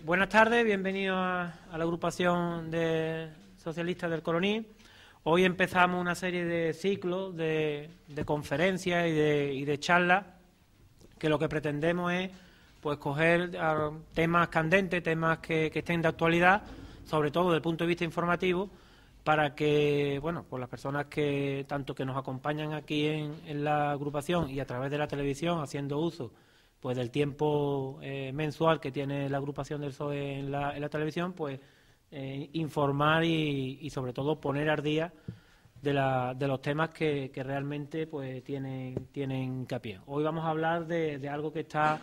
Buenas tardes, bienvenidos a la agrupación de socialistas del Coroní. Hoy empezamos una serie de ciclos, de conferencias y de charlas, que lo que pretendemos es pues coger temas candentes, temas que estén de actualidad, sobre todo desde el punto de vista informativo, para que, bueno, pues las personas que tanto que nos acompañan aquí en la agrupación y a través de la televisión, haciendo uso pues del tiempo mensual que tiene la agrupación del PSOE en la televisión, pues informar y sobre todo poner al día de los temas que realmente pues tienen hincapié. Hoy vamos a hablar de algo que está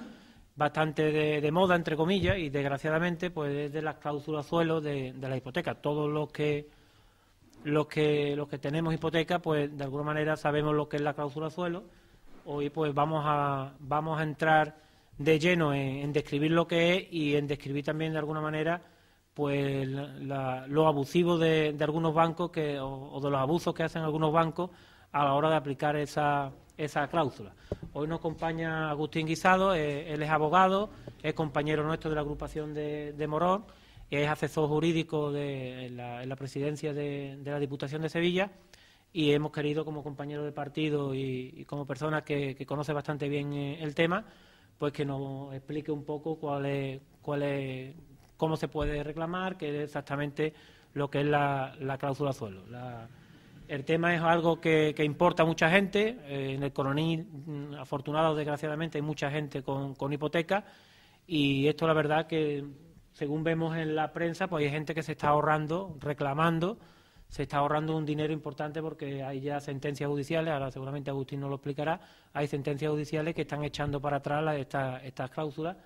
bastante de moda, entre comillas, y desgraciadamente pues es de las cláusulas suelo de la hipoteca. Todos los que tenemos hipoteca, pues de alguna manera sabemos lo que es la cláusula suelo. Hoy pues vamos a entrar de lleno en describir lo que es y en describir también de alguna manera pues lo abusivo de algunos bancos o de los abusos que hacen algunos bancos a la hora de aplicar esa cláusula. Hoy nos acompaña Agustín Guisado, él es abogado, es compañero nuestro de la agrupación de Morón, es asesor jurídico en la presidencia de la Diputación de Sevilla, y hemos querido, como compañero de partido y como persona que conoce bastante bien el tema, pues que nos explique un poco cómo se puede reclamar, qué es exactamente lo que es la cláusula suelo. El tema es algo que importa a mucha gente. En el Coroní, afortunado o desgraciadamente, hay mucha gente con hipoteca, y esto la verdad que, según vemos en la prensa, pues hay gente que se está ahorrando, reclamando, se está ahorrando un dinero importante porque hay ya sentencias judiciales, ahora seguramente Agustín nos lo explicará, hay sentencias judiciales que están echando para atrás estas cláusulas,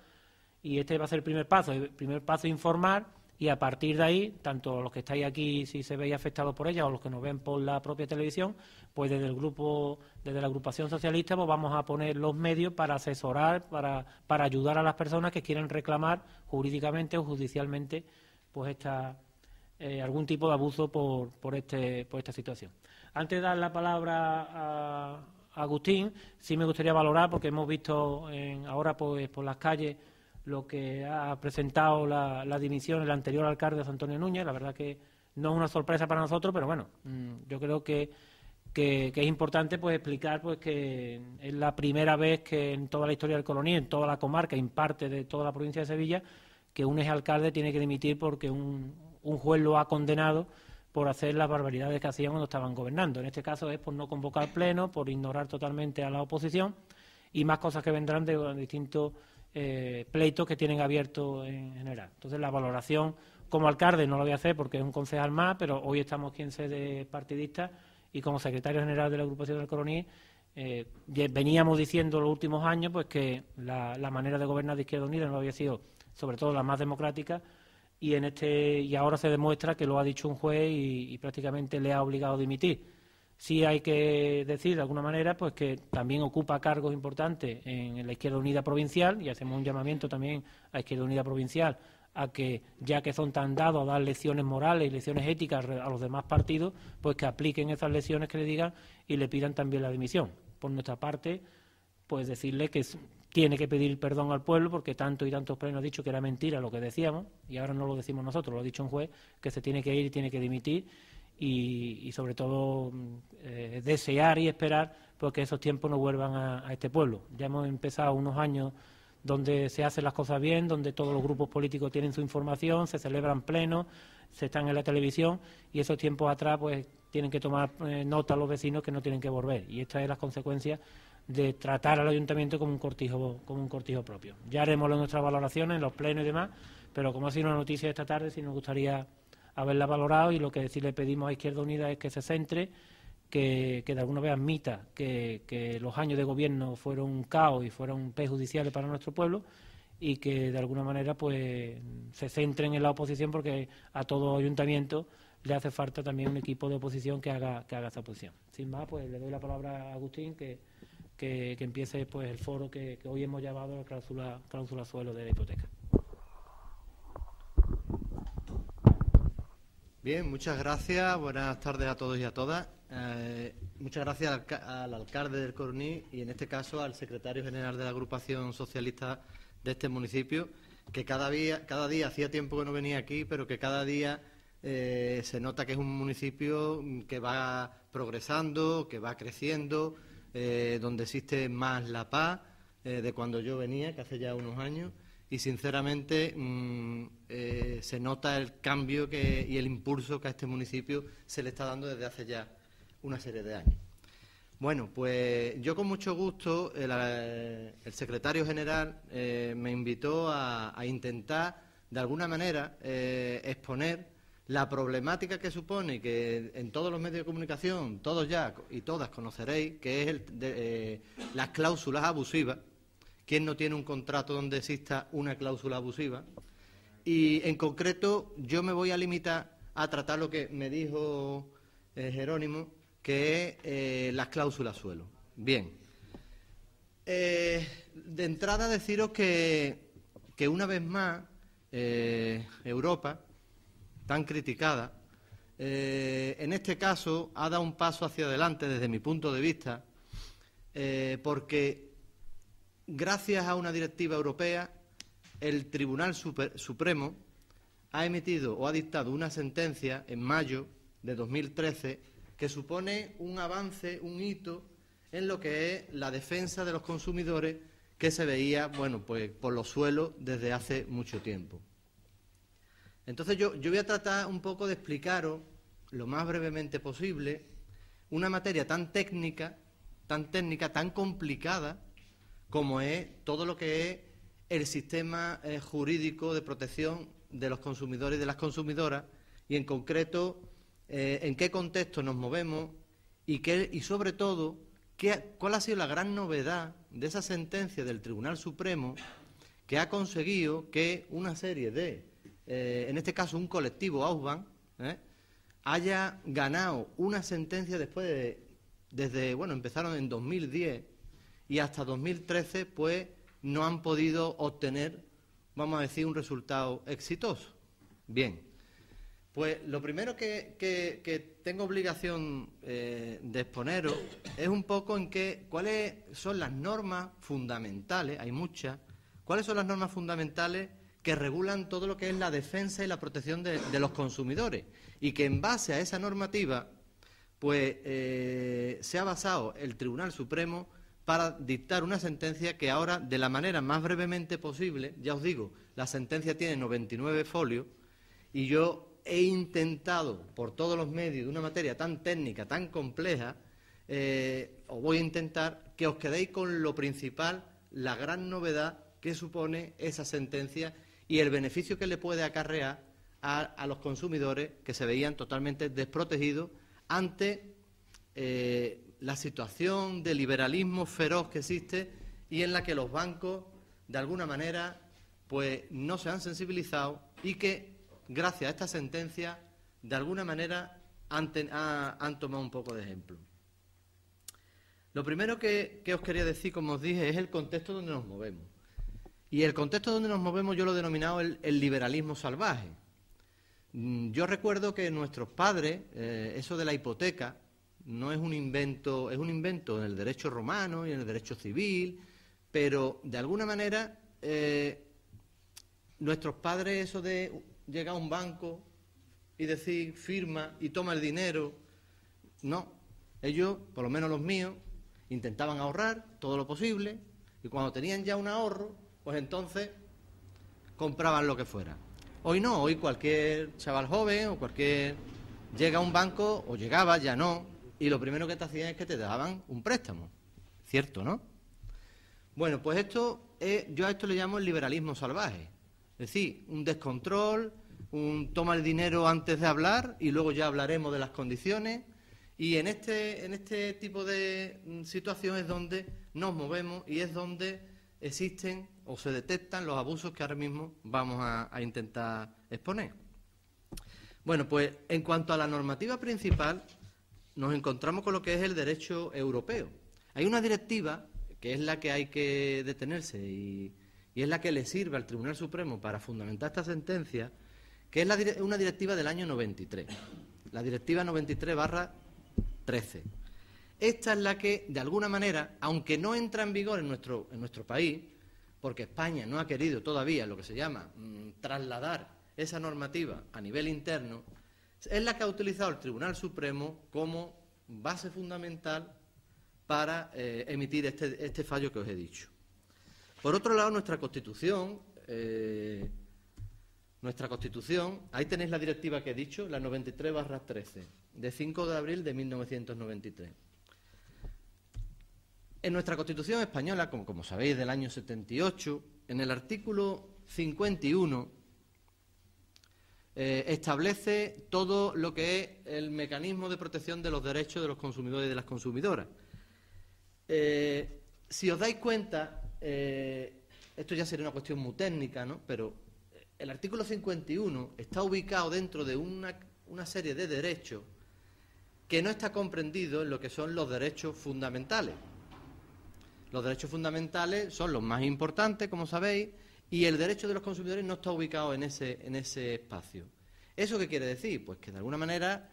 y este va a ser el primer paso. El primer paso es informar, y a partir de ahí, tanto los que estáis aquí, si se veis afectados por ella, o los que nos ven por la propia televisión, pues desde la agrupación socialista, pues vamos a poner los medios para asesorar, para ayudar a las personas que quieran reclamar jurídicamente o judicialmente pues algún tipo de abuso por esta situación. Antes de dar la palabra a Agustín, sí me gustaría valorar, porque hemos visto ahora pues por las calles lo que ha presentado la dimisión el anterior alcalde, José Antonio Núñez. La verdad que no es una sorpresa para nosotros, pero bueno, yo creo que es importante pues explicar pues que es la primera vez que en toda la historia del Coroní, en toda la comarca, en parte de toda la provincia de Sevilla, que un exalcalde tiene que dimitir porque un juez lo ha condenado por hacer las barbaridades que hacían cuando estaban gobernando. En este caso es por no convocar pleno, por ignorar totalmente a la oposición, y más cosas que vendrán de distintos pleitos que tienen abiertos en general. Entonces, la valoración como alcalde no lo voy a hacer porque es un concejal más, pero hoy estamos aquí en sede partidista, y como secretario general de la agrupación del Coroní veníamos diciendo los últimos años pues que la manera de gobernar de Izquierda Unida no había sido, sobre todo, la más democrática, y ahora se demuestra que lo ha dicho un juez y prácticamente le ha obligado a dimitir. Sí hay que decir, de alguna manera, pues que también ocupa cargos importantes en la Izquierda Unida provincial, y hacemos un llamamiento también a Izquierda Unida provincial a que, ya que son tan dados a dar lecciones morales y lecciones éticas a los demás partidos, pues que apliquen esas lecciones que le digan y le pidan también la dimisión. Por nuestra parte, pues decirle que tiene que pedir perdón al pueblo, porque tanto y tantos plenos han dicho que era mentira lo que decíamos, y ahora no lo decimos nosotros, lo ha dicho un juez, que se tiene que ir y tiene que dimitir, y sobre todo desear y esperar pues que esos tiempos no vuelvan a este pueblo. Ya hemos empezado unos años donde se hacen las cosas bien, donde todos los grupos políticos tienen su información, se celebran plenos, se están en la televisión, y esos tiempos atrás pues tienen que tomar nota los vecinos que no tienen que volver, y estas son las consecuencias de tratar al ayuntamiento como un cortijo propio. Ya haremos nuestras valoraciones en los plenos y demás, pero como ha sido una noticia esta tarde, sí nos gustaría haberla valorado, y lo que sí le pedimos a Izquierda Unida es que se centre, que de alguna vez admita que los años de gobierno fueron un caos y fueron perjudiciales para nuestro pueblo, y que de alguna manera pues se centren en la oposición, porque a todo ayuntamiento le hace falta también un equipo de oposición que haga esa oposición. Sin más, pues le doy la palabra a Agustín, que empiece pues el foro que hoy hemos llamado la cláusula suelo de la hipoteca. Bien, muchas gracias. Buenas tardes a todos y a todas. Muchas gracias al alcalde del Coroní, y en este caso al secretario general de la agrupación socialista de este municipio, que cada día, hacía tiempo que no venía aquí, pero que cada día se nota que es un municipio que va progresando, que va creciendo, donde existe más la paz de cuando yo venía, que hace ya unos años, y sinceramente se nota el cambio y el impulso que a este municipio se le está dando desde hace ya una serie de años. Bueno, pues yo con mucho gusto, el secretario general me invitó a intentar, de alguna manera, exponer la problemática que supone, que en todos los medios de comunicación, todos ya y todas conoceréis, que es las cláusulas abusivas. ¿Quién no tiene un contrato donde exista una cláusula abusiva? Y en concreto yo me voy a limitar a tratar lo que me dijo Jerónimo, que es las cláusulas suelo. Bien. De entrada deciros que una vez más Europa, tan criticada, en este caso ha dado un paso hacia adelante desde mi punto de vista, porque gracias a una directiva europea el Tribunal Supremo ha emitido o ha dictado una sentencia en mayo de 2013 que supone un avance, un hito en lo que es la defensa de los consumidores que se veía, bueno, pues por los suelos desde hace mucho tiempo. Entonces yo voy a tratar un poco de explicaros lo más brevemente posible una materia tan técnica, tan complicada como es todo lo que es el sistema jurídico de protección de los consumidores y de las consumidoras y en concreto en qué contexto nos movemos y sobre todo cuál ha sido la gran novedad de esa sentencia del Tribunal Supremo que ha conseguido que una serie de, en este caso un colectivo Ausban, haya ganado una sentencia después empezaron en 2010 y hasta 2013 pues no han podido obtener, vamos a decir, un resultado exitoso. Bien, pues lo primero que tengo obligación de exponeros es un poco cuáles son las normas fundamentales, hay muchas, cuáles son las normas fundamentales que regulan todo lo que es la defensa y la protección de los consumidores y que en base a esa normativa pues se ha basado el Tribunal Supremo para dictar una sentencia que ahora, de la manera más brevemente posible, ya os digo, la sentencia tiene 99 folios y yo he intentado, por todos los medios, de una materia tan técnica, tan compleja, os voy a intentar que os quedéis con lo principal, la gran novedad que supone esa sentencia y el beneficio que le puede acarrear a los consumidores que se veían totalmente desprotegidos ante la situación de liberalismo feroz que existe y en la que los bancos, de alguna manera, pues no se han sensibilizado y que, gracias a esta sentencia, de alguna manera han tomado un poco de ejemplo. Lo primero que os quería decir, como os dije, es el contexto donde nos movemos. Y el contexto donde nos movemos yo lo he denominado el liberalismo salvaje. Yo recuerdo que nuestros padres, eso de la hipoteca, no es un invento, es un invento en el derecho romano y en el derecho civil, pero de alguna manera nuestros padres, eso de llegar a un banco y decir firma y toma el dinero, no. Ellos, por lo menos los míos, intentaban ahorrar todo lo posible y cuando tenían ya un ahorro, pues entonces compraban lo que fuera. Hoy no, hoy cualquier chaval joven o cualquier llega a un banco, o llegaba, ya no, y lo primero que te hacían es que te daban un préstamo. ¿Cierto, no? Bueno, pues yo a esto le llamo el liberalismo salvaje. Es decir, un descontrol, toma el dinero antes de hablar y luego ya hablaremos de las condiciones. Y en este tipo de situación es donde nos movemos y es donde existen o se detectan los abusos que ahora mismo vamos a intentar exponer. Bueno, pues en cuanto a la normativa principal, nos encontramos con lo que es el derecho europeo. Hay una directiva que es la que hay que detenerse y es la que le sirve al Tribunal Supremo para fundamentar esta sentencia, que es una directiva del año 93, la directiva 93/13. Esta es la que, de alguna manera, aunque no entra en vigor en nuestro país, porque España no ha querido todavía lo que se llama trasladar esa normativa a nivel interno, es la que ha utilizado el Tribunal Supremo como base fundamental para emitir este fallo que os he dicho. Por otro lado, nuestra Constitución, ahí tenéis la directiva que he dicho, la 93/13, de 5 de abril de 1993. En nuestra Constitución española, como sabéis, del año 78, en el artículo 51, establece todo lo que es el mecanismo de protección de los derechos de los consumidores y de las consumidoras. Si os dais cuenta, esto ya sería una cuestión muy técnica, ¿no? Pero el artículo 51 está ubicado dentro de una serie de derechos que no está comprendido en lo que son los derechos fundamentales. Los derechos fundamentales son los más importantes, como sabéis, y el derecho de los consumidores no está ubicado en ese espacio. ¿Eso qué quiere decir? Pues que de alguna manera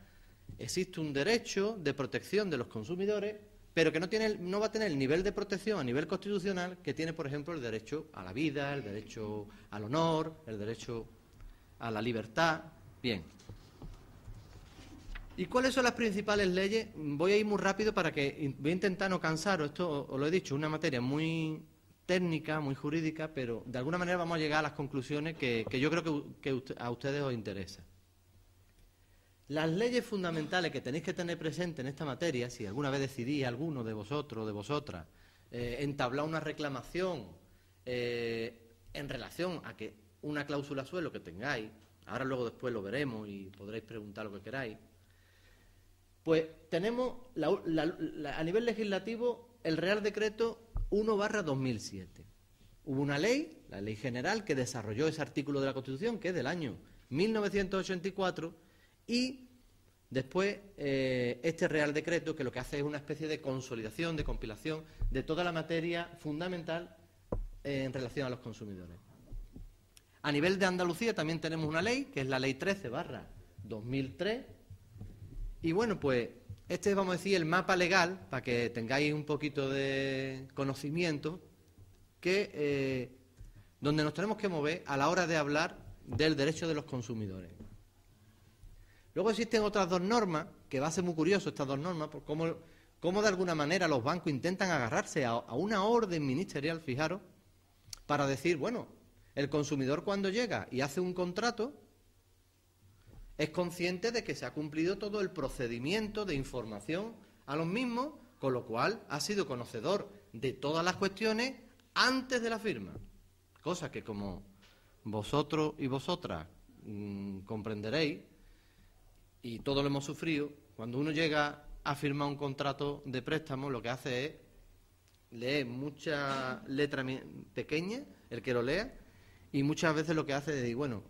existe un derecho de protección de los consumidores, pero que no va a tener el nivel de protección a nivel constitucional que tiene, por ejemplo, el derecho a la vida, el derecho al honor, el derecho a la libertad. Bien. ¿Y cuáles son las principales leyes? Voy a ir muy rápido voy a intentar no cansaros, esto os lo he dicho, es una materia muy técnica, muy jurídica, pero de alguna manera vamos a llegar a las conclusiones que yo creo que a ustedes os interesa. Las leyes fundamentales que tenéis que tener presentes en esta materia, si alguna vez decidís alguno de vosotros o de vosotras entablar una reclamación en relación a que una cláusula suelo que tengáis, ahora luego después lo veremos y podréis preguntar lo que queráis, pues tenemos a nivel legislativo el Real Decreto 1/2007. Hubo una ley, la Ley General, que desarrolló ese artículo de la Constitución, que es del año 1984, y después este Real Decreto, que lo que hace es una especie de consolidación, de compilación de toda la materia fundamental en relación a los consumidores. A nivel de Andalucía también tenemos una ley, que es la Ley 13/2003, y bueno, pues este es, vamos a decir, el mapa legal, para que tengáis un poquito de conocimiento, donde nos tenemos que mover a la hora de hablar del derecho de los consumidores. Luego existen otras dos normas, que va a ser muy curioso estas dos normas, por cómo de alguna manera los bancos intentan agarrarse a una orden ministerial, fijaros, para decir, bueno, el consumidor cuando llega y hace un contrato es consciente de que se ha cumplido todo el procedimiento de información a los mismos, con lo cual ha sido conocedor de todas las cuestiones antes de la firma. Cosa que, como vosotros y vosotras comprenderéis, y todos lo hemos sufrido, cuando uno llega a firmar un contrato de préstamo, lo que hace es leer mucha letra pequeña, el que lo lea, y muchas veces lo que hace es decir, bueno,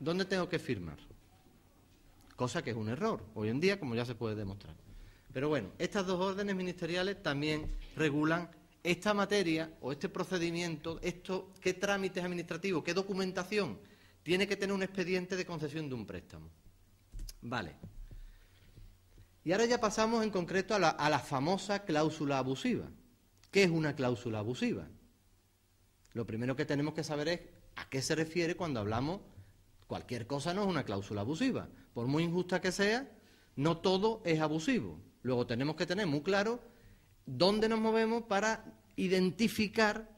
¿dónde tengo que firmar? Cosa que es un error, hoy en día, como ya se puede demostrar. Pero bueno, estas dos órdenes ministeriales también regulan esta materia o este procedimiento, qué trámites administrativos, qué documentación tiene que tener un expediente de concesión de un préstamo. Vale. Y ahora ya pasamos en concreto a la famosa cláusula abusiva. ¿Qué es una cláusula abusiva? Lo primero que tenemos que saber es a qué se refiere cuando hablamos. Cualquier cosa no es una cláusula abusiva. Por muy injusta que sea, no todo es abusivo. Luego tenemos que tener muy claro dónde nos movemos para identificar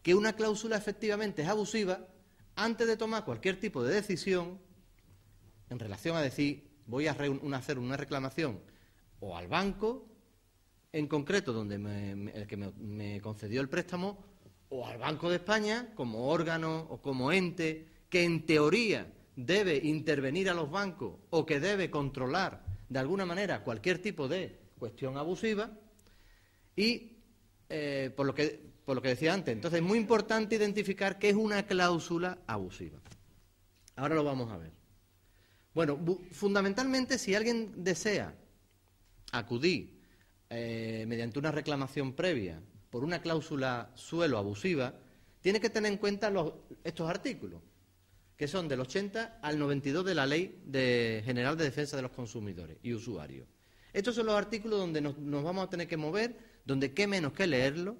que una cláusula efectivamente es abusiva antes de tomar cualquier tipo de decisión en relación a decir, voy a hacer una reclamación o al banco, en concreto donde el que me concedió el préstamo, o al Banco de España como órgano o como ente que en teoría debe intervenir a los bancos o que debe controlar de alguna manera cualquier tipo de cuestión abusiva y por lo que decía antes. Entonces es muy importante identificar qué es una cláusula abusiva. Ahora lo vamos a ver. Bueno, fundamentalmente si alguien desea acudir mediante una reclamación previa por una cláusula suelo abusiva, tiene que tener en cuenta estos artículos, que son del 80 al 92 de la Ley General de Defensa de los Consumidores y Usuarios. Estos son los artículos donde nos vamos a tener que mover, donde qué menos que leerlo,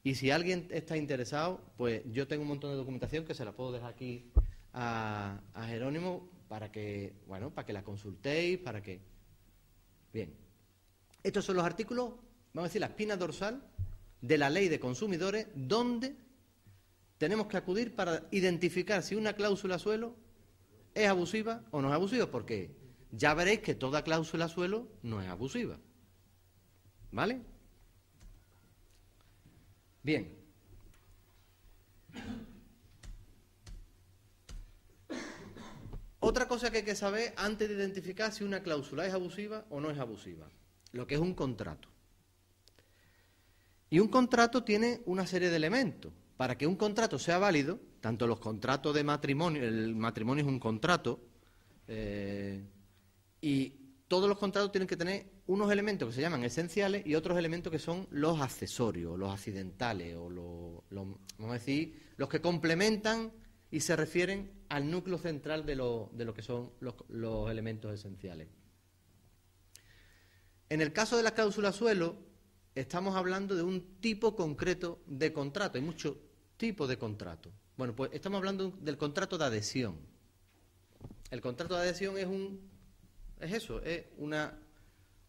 Y si alguien está interesado, pues yo tengo un montón de documentación que se la puedo dejar aquí a Jerónimo para que, bueno, para que la consultéis, para que... Bien. Estos son los artículos, vamos a decir, la espina dorsal de la Ley de Consumidores, donde tenemos que acudir para identificar si una cláusula suelo es abusiva o no es abusiva, porque ya veréis que toda cláusula suelo no es abusiva. ¿Vale? Bien. Otra cosa que hay que saber antes de identificar si una cláusula es abusiva o no es abusiva, lo que es un contrato. Y un contrato tiene una serie de elementos. Para que un contrato sea válido, tanto los contratos de matrimonio, el matrimonio es un contrato, y todos los contratos tienen que tener unos elementos que se llaman esenciales y otros elementos que son los accesorios, los accidentales, o vamos a decir, los que complementan y se refieren al núcleo central de lo que son los elementos esenciales. En el caso de la cláusula suelo, estamos hablando de un tipo concreto de contrato. Hay muchos tipos de contrato. Bueno, pues estamos hablando del contrato de adhesión. El contrato de adhesión es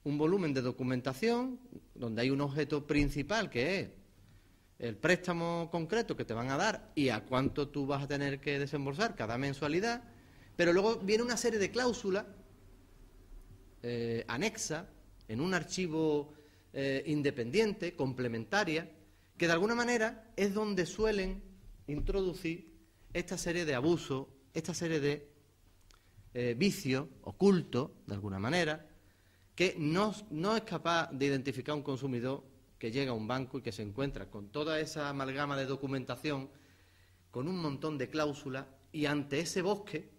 un volumen de documentación donde hay un objeto principal que es el préstamo concreto que te van a dar y a cuánto tú vas a tener que desembolsar cada mensualidad, pero luego viene una serie de cláusulas anexas en un archivo independiente, complementaria, que de alguna manera es donde suelen introducir esta serie de abusos, esta serie de vicios ocultos, de alguna manera, que no es capaz de identificar un consumidor que llega a un banco y que se encuentra con toda esa amalgama de documentación, con un montón de cláusulas, y ante ese bosque,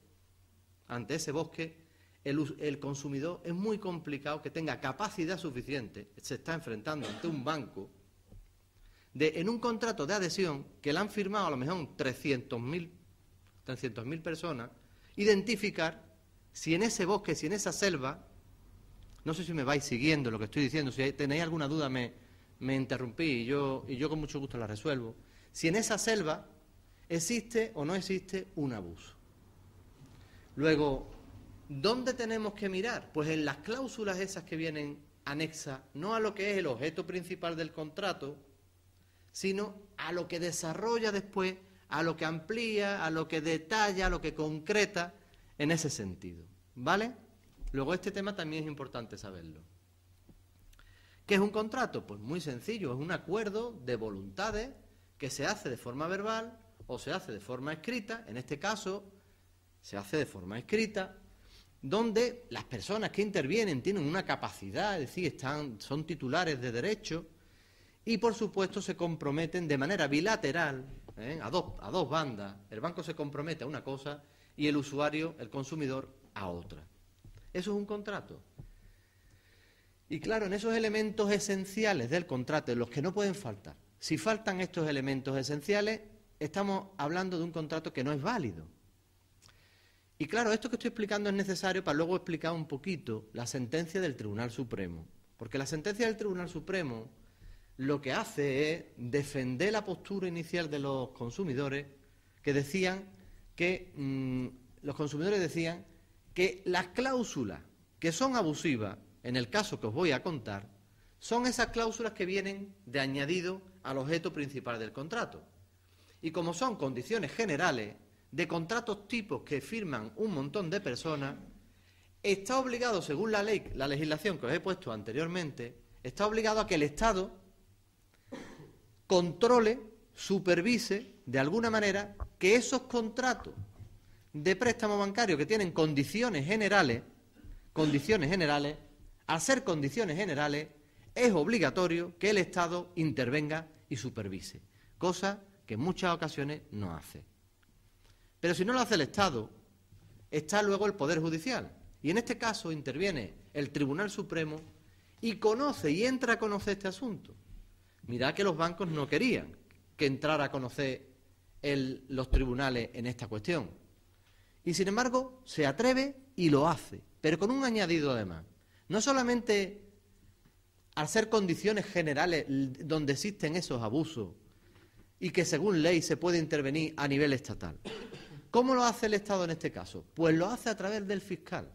el consumidor es muy complicado que tenga capacidad suficiente, se está enfrentando ante un banco, en un contrato de adhesión que le han firmado a lo mejor 300.000 personas, identificar si en ese bosque, si en esa selva, no sé si me vais siguiendo lo que estoy diciendo, si tenéis alguna duda me interrumpí y yo con mucho gusto la resuelvo, si en esa selva existe o no existe un abuso. Luego, ¿dónde tenemos que mirar? Pues en las cláusulas esas que vienen anexas, no a lo que es el objeto principal del contrato, sino a lo que desarrolla después, a lo que amplía, a lo que detalla, a lo que concreta en ese sentido. ¿Vale? Luego este tema también es importante saberlo. ¿Qué es un contrato? Pues muy sencillo, es un acuerdo de voluntades que se hace de forma verbal o se hace de forma escrita, en este caso se hace de forma escrita, donde las personas que intervienen tienen una capacidad, es decir, son titulares de derecho y por supuesto se comprometen de manera bilateral, a dos bandas. El banco se compromete a una cosa y el usuario, el consumidor, a otra. Eso es un contrato. Y claro, en esos elementos esenciales del contrato, en los que no pueden faltar, si faltan estos elementos esenciales, estamos hablando de un contrato que no es válido. Y claro, esto que estoy explicando es necesario para luego explicar un poquito la sentencia del Tribunal Supremo. Porque la sentencia del Tribunal Supremo lo que hace es defender la postura inicial de los consumidores que decían que, los consumidores decían que las cláusulas que son abusivas, en el caso que os voy a contar, son esas cláusulas que vienen de añadido al objeto principal del contrato. Y como son condiciones generales de contratos tipos que firman un montón de personas, está obligado, según la ley, la legislación que os he puesto anteriormente, está obligado a que el Estado controle, supervise, de alguna manera, que esos contratos de préstamo bancario que tienen condiciones generales, al ser condiciones generales, es obligatorio que el Estado intervenga y supervise, cosa que en muchas ocasiones no hace. Pero si no lo hace el Estado, está luego el Poder Judicial. Y en este caso interviene el Tribunal Supremo y conoce y entra a conocer este asunto. Mirad que los bancos no querían que entrara a conocer los tribunales en esta cuestión. Y sin embargo, se atreve y lo hace, pero con un añadido además. No solamente al ser condiciones generales donde existen esos abusos, y que según ley se puede intervenir a nivel estatal. ¿Cómo lo hace el Estado en este caso? Pues lo hace a través del fiscal.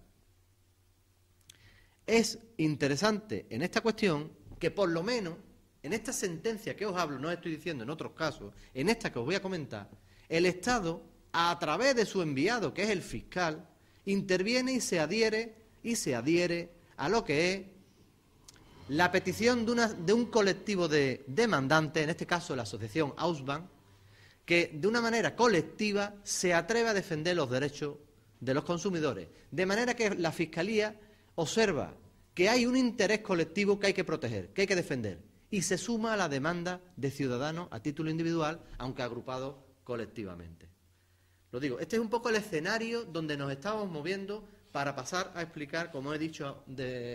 Es interesante en esta cuestión que por lo menos en esta sentencia que os hablo, no estoy diciendo en otros casos, en esta que os voy a comentar, el Estado, a través de su enviado, que es el fiscal, interviene y se adhiere a lo que es la petición de un colectivo de demandantes, en este caso la asociación Ausbank, que de una manera colectiva se atreve a defender los derechos de los consumidores. De manera que la Fiscalía observa que hay un interés colectivo que hay que proteger, que hay que defender, y se suma a la demanda de ciudadanos a título individual, aunque agrupados colectivamente. Lo digo, este es un poco el escenario donde nos estamos moviendo para pasar a explicar, como he dicho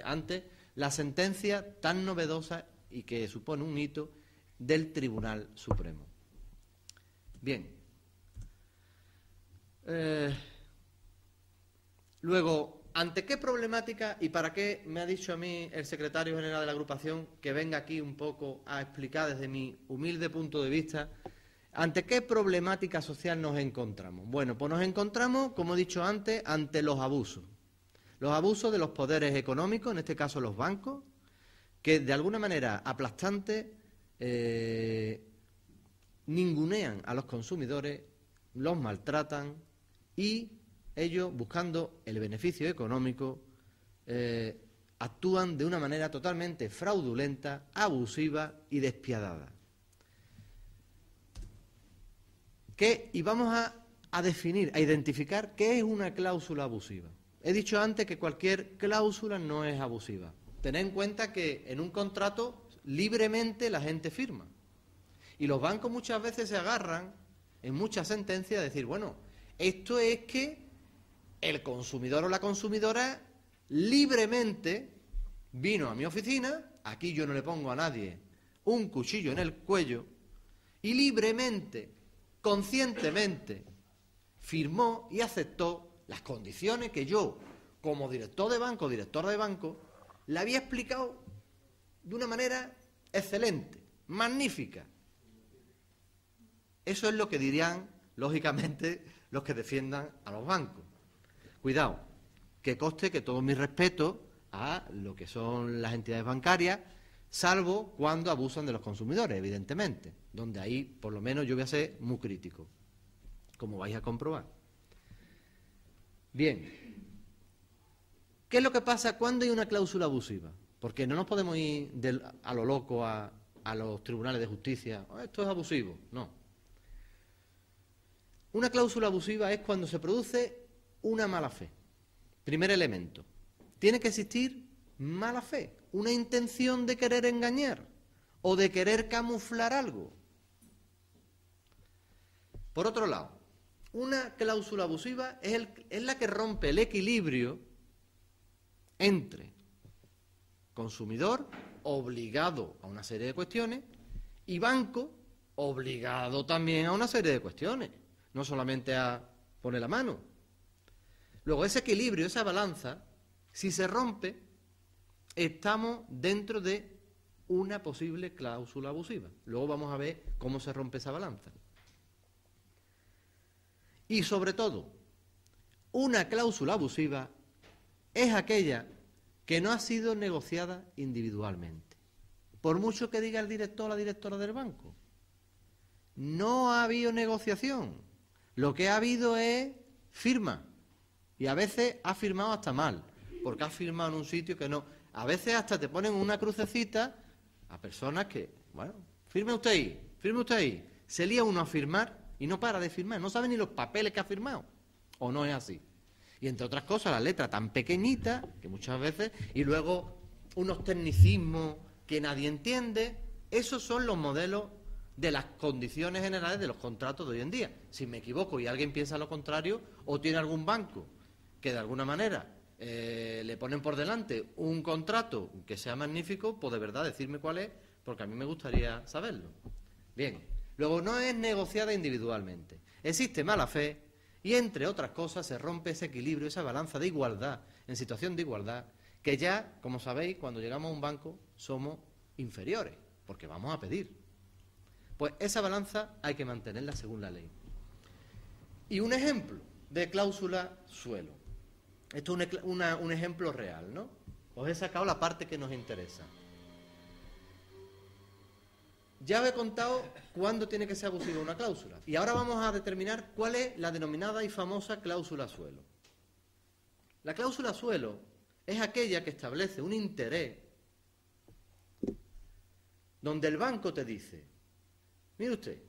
antes, la sentencia tan novedosa y que supone un hito del Tribunal Supremo. Bien. Luego, ¿ante qué problemática y para qué me ha dicho a mí el secretario general de la agrupación que venga aquí un poco a explicar desde mi humilde punto de vista, ante qué problemática social nos encontramos? Bueno, pues nos encontramos, como he dicho antes, ante los abusos. Los abusos de los poderes económicos, en este caso los bancos, que de alguna manera aplastante ningunean a los consumidores, los maltratan y ellos, buscando el beneficio económico, actúan de una manera totalmente fraudulenta, abusiva y despiadada. Y vamos a definir, a identificar qué es una cláusula abusiva. He dicho antes que cualquier cláusula no es abusiva. Tened en cuenta que en un contrato libremente la gente firma. Y los bancos muchas veces se agarran, en muchas sentencias, a decir, bueno, esto es que el consumidor o la consumidora libremente vino a mi oficina, aquí yo no le pongo a nadie un cuchillo en el cuello, y libremente, conscientemente, firmó y aceptó las condiciones que yo, como director de banco, directora de banco, le había explicado de una manera excelente, magnífica. Eso es lo que dirían, lógicamente, los que defiendan a los bancos. Cuidado, que conste que todo mi respeto a lo que son las entidades bancarias, salvo cuando abusan de los consumidores, evidentemente, donde ahí, por lo menos, yo voy a ser muy crítico, como vais a comprobar. Bien, ¿qué es lo que pasa cuando hay una cláusula abusiva? Porque no nos podemos ir a lo loco a los tribunales de justicia, esto es abusivo, no. Una cláusula abusiva es cuando se produce una mala fe. Primer elemento, tiene que existir mala fe, una intención de querer engañar o de querer camuflar algo. Por otro lado, una cláusula abusiva es la que rompe el equilibrio entre consumidor, obligado a una serie de cuestiones, y banco, obligado también a una serie de cuestiones, no solamente a poner la mano. Luego, ese equilibrio, esa balanza, si se rompe, estamos dentro de una posible cláusula abusiva. Luego vamos a ver cómo se rompe esa balanza. Y sobre todo, una cláusula abusiva es aquella que no ha sido negociada individualmente. Por mucho que diga el director o la directora del banco, no ha habido negociación. Lo que ha habido es firma. Y a veces ha firmado hasta mal, porque ha firmado en un sitio que no. A veces hasta te ponen una crucecita a personas que, bueno, firme usted ahí, firme usted ahí. Se lía uno a firmar y no para de firmar, no sabe ni los papeles que ha firmado. ¿O no es así? Y entre otras cosas, la letra tan pequeñita, que muchas veces, y luego unos tecnicismos que nadie entiende, esos son los modelos de las condiciones generales de los contratos de hoy en día. Si me equivoco y alguien piensa lo contrario, o tiene algún banco que de alguna manera le ponen por delante un contrato que sea magnífico, pues de verdad decirme cuál es, porque a mí me gustaría saberlo. Bien, luego no es negociada individualmente. Existe mala fe y, entre otras cosas, se rompe ese equilibrio, esa balanza de igualdad, en situación de igualdad, que ya, como sabéis, cuando llegamos a un banco somos inferiores, porque vamos a pedir. Pues esa balanza hay que mantenerla según la ley. Y un ejemplo de cláusula suelo. Esto es un ejemplo real, ¿no? Os he sacado la parte que nos interesa. Ya os he contado cuándo tiene que ser abusiva una cláusula. Y ahora vamos a determinar cuál es la denominada y famosa cláusula suelo. La cláusula suelo es aquella que establece un interés donde el banco te dice, mire usted,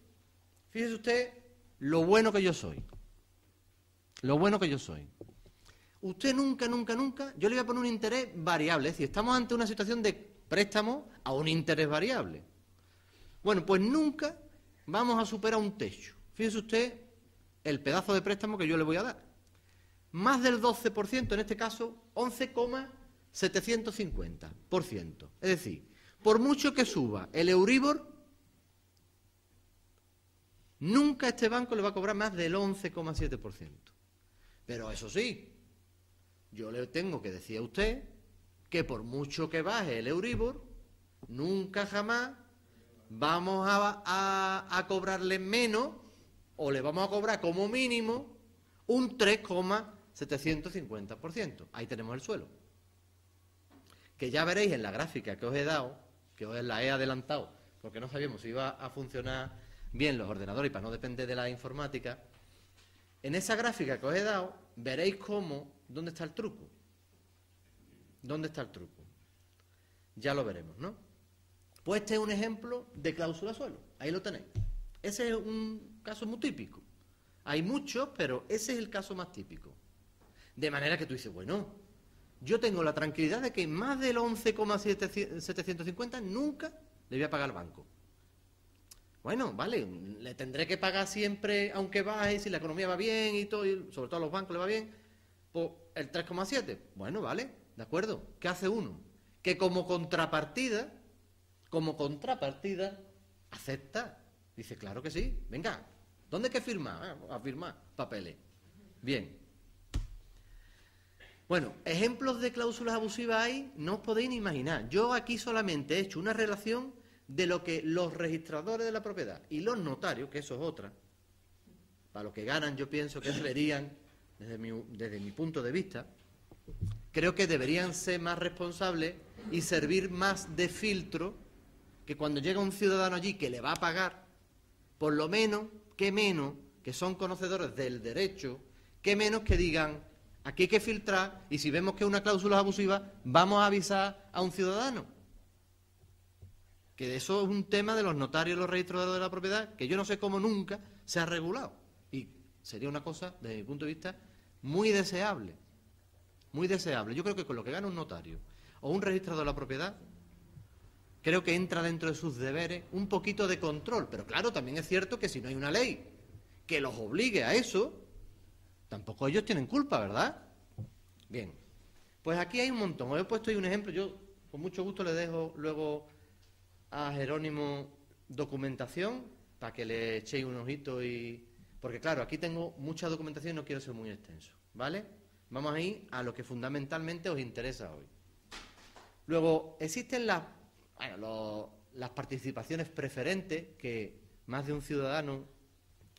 fíjese usted lo bueno que yo soy. Lo bueno que yo soy. Usted nunca, yo le voy a poner un interés variable. Es decir, estamos ante una situación de préstamo a un interés variable. Bueno, pues nunca vamos a superar un techo. Fíjese usted el pedazo de préstamo que yo le voy a dar. Más del 12%, en este caso 11,750%. Es decir, por mucho que suba el Euribor, nunca este banco le va a cobrar más del 11,7%. Pero eso sí, yo le tengo que decir a usted que por mucho que baje el Euribor, nunca jamás vamos a cobrarle menos, o le vamos a cobrar como mínimo un 3,750%. Ahí tenemos el suelo. Que ya veréis en la gráfica que os he dado, que os la he adelantado, porque no sabíamos si iba a funcionar bien los ordenadores y para no depender de la informática. En esa gráfica que os he dado, veréis dónde está el truco. ¿Dónde está el truco? Ya lo veremos, ¿no? Pues este es un ejemplo de cláusula suelo. Ahí lo tenéis. Ese es un caso muy típico. Hay muchos, pero ese es el caso más típico. De manera que tú dices, bueno, yo tengo la tranquilidad de que más del 11,750 nunca le voy a pagar al banco. Bueno, vale, le tendré que pagar siempre, aunque baje, si la economía va bien y todo, y sobre todo a los bancos le va bien, pues el 3,7. Bueno, vale, de acuerdo. ¿Qué hace uno? Que como contrapartida, acepta. Dice, claro que sí, venga, ¿dónde hay que firmar? A firmar papeles. Bien. Bueno, ejemplos de cláusulas abusivas hay, no os podéis ni imaginar. Yo aquí solamente he hecho una relación de lo que los registradores de la propiedad y los notarios, que eso es otra, para lo que ganan yo pienso que deberían, desde mi punto de vista, creo que deberían ser más responsables y servir más de filtro, que cuando llega un ciudadano allí que le va a pagar, por lo menos, que son conocedores del derecho, que menos que digan, aquí hay que filtrar y si vemos que una cláusula es abusiva, vamos a avisar a un ciudadano. Que eso es un tema de los notarios y los registradores de la propiedad que yo no sé cómo nunca se ha regulado. Y sería una cosa, desde mi punto de vista, muy deseable. Muy deseable. Yo creo que con lo que gana un notario o un registrador de la propiedad, creo que entra dentro de sus deberes un poquito de control. Pero claro, también es cierto que si no hay una ley que los obligue a eso, tampoco ellos tienen culpa, ¿verdad? Bien. Pues aquí hay un montón. Os he puesto ahí un ejemplo. Yo con mucho gusto le dejo luego a Jerónimo documentación para que le echéis un ojito porque claro, aquí tengo mucha documentación y no quiero ser muy extenso, ¿vale? Vamos a ir a lo que fundamentalmente os interesa hoy. Luego, existen las participaciones preferentes que más de un ciudadano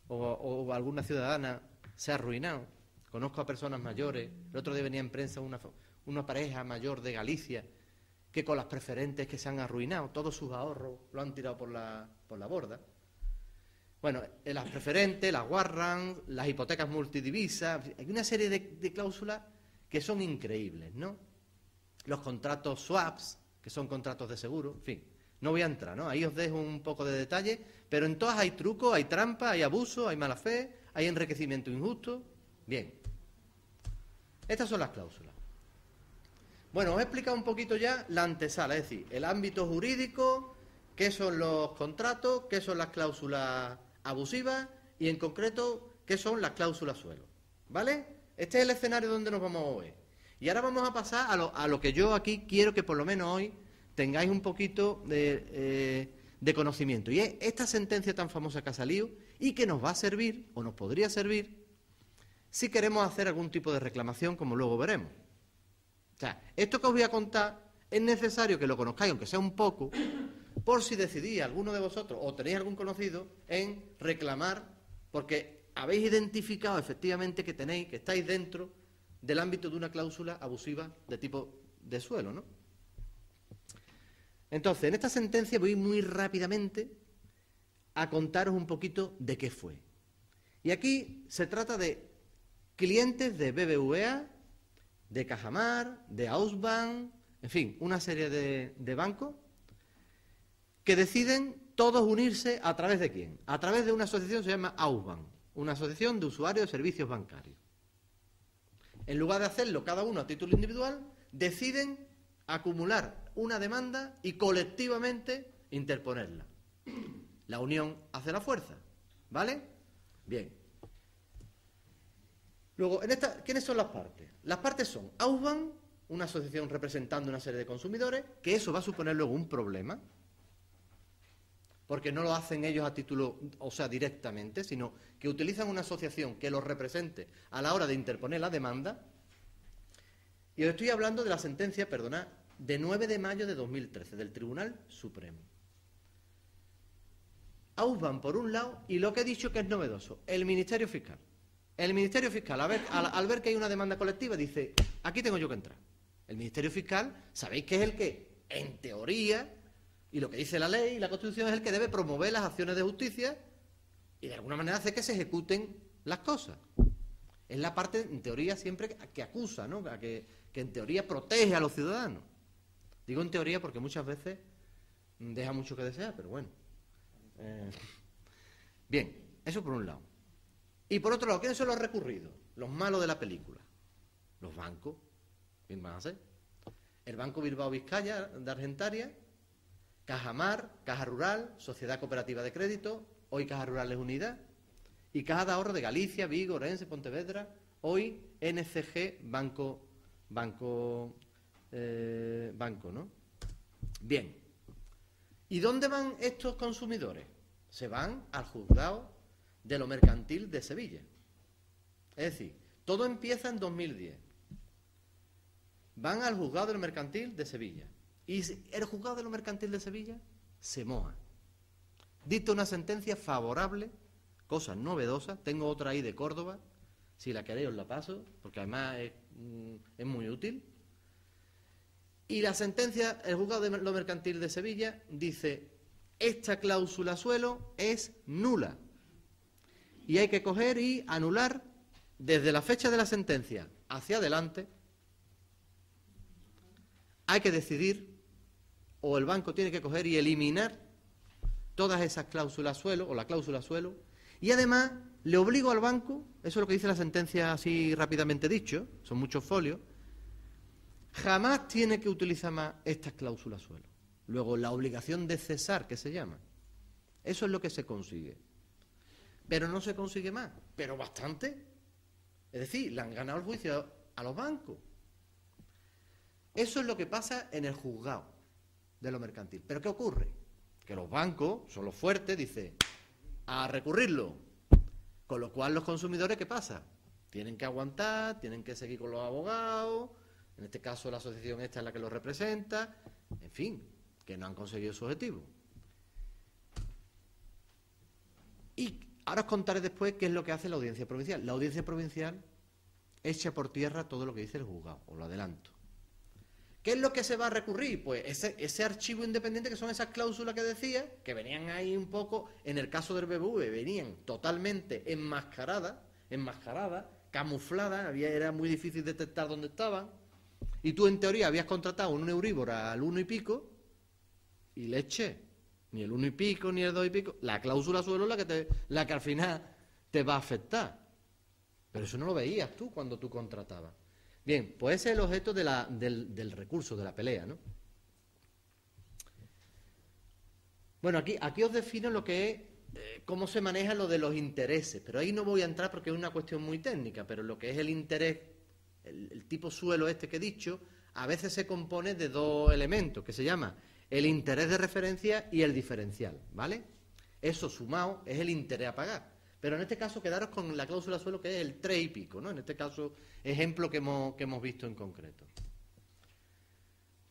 o alguna ciudadana se ha arruinado. Conozco a personas mayores. El otro día venía en prensa una pareja mayor de Galicia que con las preferentes que se han arruinado, todos sus ahorros lo han tirado por la borda. Bueno, las preferentes, las warrants, las hipotecas multidivisas, hay una serie de cláusulas que son increíbles, ¿no? Los contratos swaps, que son contratos de seguro, en fin, no voy a entrar, ¿no? Ahí os dejo un poco de detalle, pero en todas hay truco, hay trampa, hay abuso, hay mala fe, hay enriquecimiento injusto. Bien, estas son las cláusulas. Bueno, os he explicado un poquito ya la antesala, es decir, el ámbito jurídico, qué son los contratos, qué son las cláusulas abusivas y en concreto qué son las cláusulas suelo, ¿vale? Este es el escenario donde nos vamos a mover. Y ahora vamos a pasar a lo que yo aquí quiero que por lo menos hoy tengáis un poquito de conocimiento. Y es esta sentencia tan famosa que ha salido y que nos va a servir, o nos podría servir, si queremos hacer algún tipo de reclamación, como luego veremos. O sea, esto que os voy a contar es necesario que lo conozcáis, aunque sea un poco, por si decidís alguno de vosotros o tenéis algún conocido en reclamar, porque habéis identificado efectivamente que estáis dentro del ámbito de una cláusula abusiva de tipo de suelo, ¿no? Entonces, en esta sentencia voy muy rápidamente a contaros un poquito de qué fue. Y aquí se trata de clientes de BBVA, de Cajamar, de Ausbank, en fin, una serie de bancos que deciden todos unirse ¿a través de quién? A través de una asociación que se llama Ausbank, una asociación de usuarios de servicios bancarios. En lugar de hacerlo cada uno a título individual, deciden acumular una demanda y colectivamente interponerla. La unión hace la fuerza, ¿vale? Bien. Luego, ¿quiénes son las partes? Las partes son Ausbank, una asociación representando una serie de consumidores, que eso va a suponer luego un problema, porque no lo hacen ellos a título, o sea, directamente, sino que utilizan una asociación que los represente a la hora de interponer la demanda. Y os estoy hablando de la sentencia, perdonad, de 9 de mayo de 2013, del Tribunal Supremo. Ausbank, por un lado, y lo que he dicho que es novedoso, el Ministerio Fiscal. El Ministerio Fiscal, al ver que hay una demanda colectiva, dice, aquí tengo yo que entrar. El Ministerio Fiscal, sabéis que es el que, en teoría, y lo que dice la ley y la Constitución, es el que debe promover las acciones de justicia y de alguna manera hacer que se ejecuten las cosas. Es la parte, en teoría, siempre que acusa, ¿no? Que en teoría protege a los ciudadanos. Digo en teoría porque muchas veces deja mucho que desear, pero bueno. Bien, eso por un lado. Y por otro lado, ¿quiénes son los recurridos? Los malos de la película. Los bancos. ¿Quién van a ser? El Banco Bilbao Vizcaya de Argentaria, Cajamar, Caja Rural, Sociedad Cooperativa de Crédito, hoy Caja Rurales Unidas, y Caja de Ahorro de Galicia, Vigo, Orense, Pontevedra, hoy NCG Banco, ¿no? Bien. ¿Y dónde van estos consumidores? Se van al juzgado de lo mercantil de Sevilla. Es decir, todo empieza en 2010. Van al juzgado de lo mercantil de Sevilla. Y el juzgado de lo mercantil de Sevilla se moja. Dicta una sentencia favorable, cosas novedosas. Tengo otra ahí de Córdoba. Si la queréis os la paso, porque además es muy útil. Y la sentencia, el juzgado de lo mercantil de Sevilla dice, esta cláusula suelo es nula. Y hay que coger y anular desde la fecha de la sentencia hacia adelante. Hay que decidir, o el banco tiene que coger y eliminar todas esas cláusulas suelo, o la cláusula suelo, y además le obligo al banco, eso es lo que dice la sentencia así rápidamente dicho, son muchos folios, jamás tiene que utilizar más estas cláusulas suelo. Luego, la obligación de cesar, que se llama, eso es lo que se consigue. Pero no se consigue más, pero bastante. Es decir, le han ganado el juicio a los bancos. Eso es lo que pasa en el juzgado de lo mercantil. ¿Pero qué ocurre? Que los bancos son los fuertes, dice, a recurrirlo. Con lo cual los consumidores, ¿qué pasa? Tienen que aguantar, tienen que seguir con los abogados, en este caso la asociación esta es la que los representa, en fin, que no han conseguido su objetivo. Y ahora os contaré después qué es lo que hace la Audiencia Provincial. La Audiencia Provincial echa por tierra todo lo que dice el juzgado, os lo adelanto. ¿Qué es lo que se va a recurrir? Pues ese archivo independiente, que son esas cláusulas que decía, que venían ahí un poco, en el caso del BBV, venían totalmente enmascaradas, camufladas, era muy difícil detectar dónde estaban, y tú en teoría habías contratado un Euribor al 1 y pico, y leche, ni el 1 y pico, ni el 2 y pico, la cláusula suelo es la que al final te va a afectar. Pero eso no lo veías tú cuando tú contratabas. Bien, pues ese es el objeto del recurso, de la pelea, ¿no? Bueno, aquí os defino lo que es, cómo se maneja lo de los intereses, pero ahí no voy a entrar porque es una cuestión muy técnica, pero lo que es el interés, el tipo suelo este que he dicho, a veces se compone de dos elementos, que se llama el interés de referencia y el diferencial, ¿vale? Eso sumado es el interés a pagar. Pero en este caso quedaros con la cláusula suelo, que es el 3 y pico, ¿no? En este caso, ejemplo que hemos visto en concreto.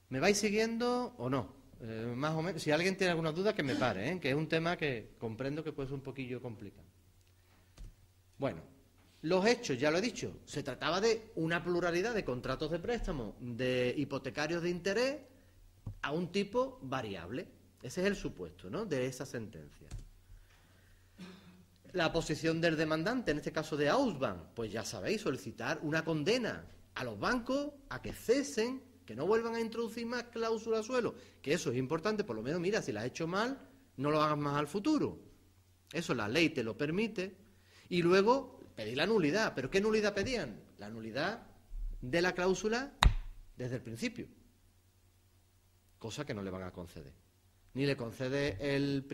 ¿Me vais siguiendo o no? más o menos. Si alguien tiene alguna duda, que me pare, que es un tema que comprendo que puede ser un poquillo complicado. Bueno, los hechos, ya lo he dicho, se trataba de una pluralidad de contratos de préstamo, de hipotecarios de interés, a un tipo variable. Ese es el supuesto, ¿no?, de esa sentencia. La posición del demandante, en este caso de Ausbank, pues ya sabéis, solicitar una condena a los bancos a que cesen, que no vuelvan a introducir más cláusulas suelo, que eso es importante, por lo menos, mira, si las has hecho mal, no lo hagas más al futuro. Eso la ley te lo permite. Y luego pedir la nulidad. ¿Pero qué nulidad pedían? La nulidad de la cláusula desde el principio. Cosa que no le van a conceder. Ni le concede en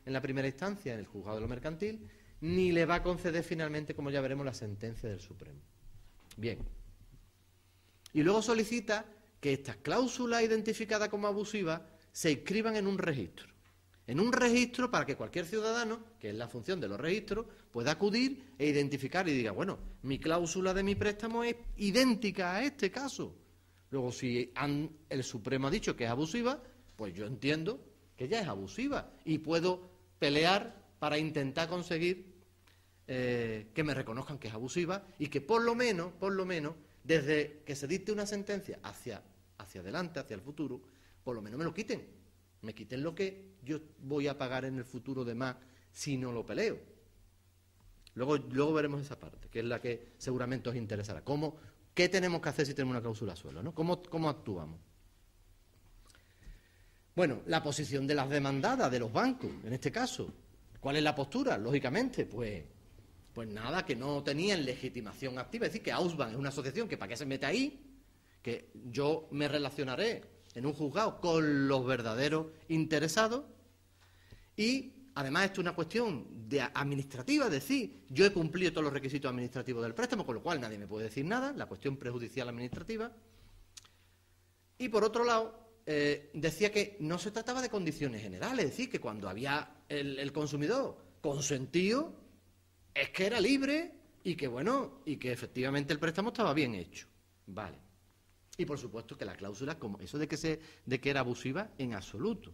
la primera instancia, en el juzgado de lo mercantil, ni le va a conceder finalmente, como ya veremos, la sentencia del Supremo. Bien. Y luego solicita que estas cláusulas identificadas como abusivas se inscriban en un registro. En un registro para que cualquier ciudadano, que es la función de los registros, pueda acudir e identificar y diga, bueno, mi cláusula de mi préstamo es idéntica a este caso. Luego, si el Supremo ha dicho que es abusiva, pues yo entiendo que ya es abusiva y puedo pelear para intentar conseguir que me reconozcan que es abusiva y que por lo menos, desde que se dicte una sentencia hacia adelante, hacia el futuro, por lo menos me lo quiten. Me quiten lo que yo voy a pagar en el futuro de más si no lo peleo. Luego veremos esa parte, que es la que seguramente os interesará. ¿Qué tenemos que hacer si tenemos una cláusula suelo, ¿no? ¿Cómo actuamos? Bueno, la posición de las demandadas, de los bancos, en este caso. ¿Cuál es la postura? Lógicamente, pues nada, que no tenían legitimación activa. Es decir, que Ausbank es una asociación que para qué se mete ahí, que yo me relacionaré en un juzgado con los verdaderos interesados y además esto es una cuestión administrativa, es decir, yo he cumplido todos los requisitos administrativos del préstamo, con lo cual nadie me puede decir nada, la cuestión prejudicial administrativa. Y por otro lado, decía que no se trataba de condiciones generales, es decir, que cuando había el consumidor consentido, es que era libre y que, bueno, y que efectivamente el préstamo estaba bien hecho. Vale. Y por supuesto que la cláusula, como eso de que era abusiva, en absoluto.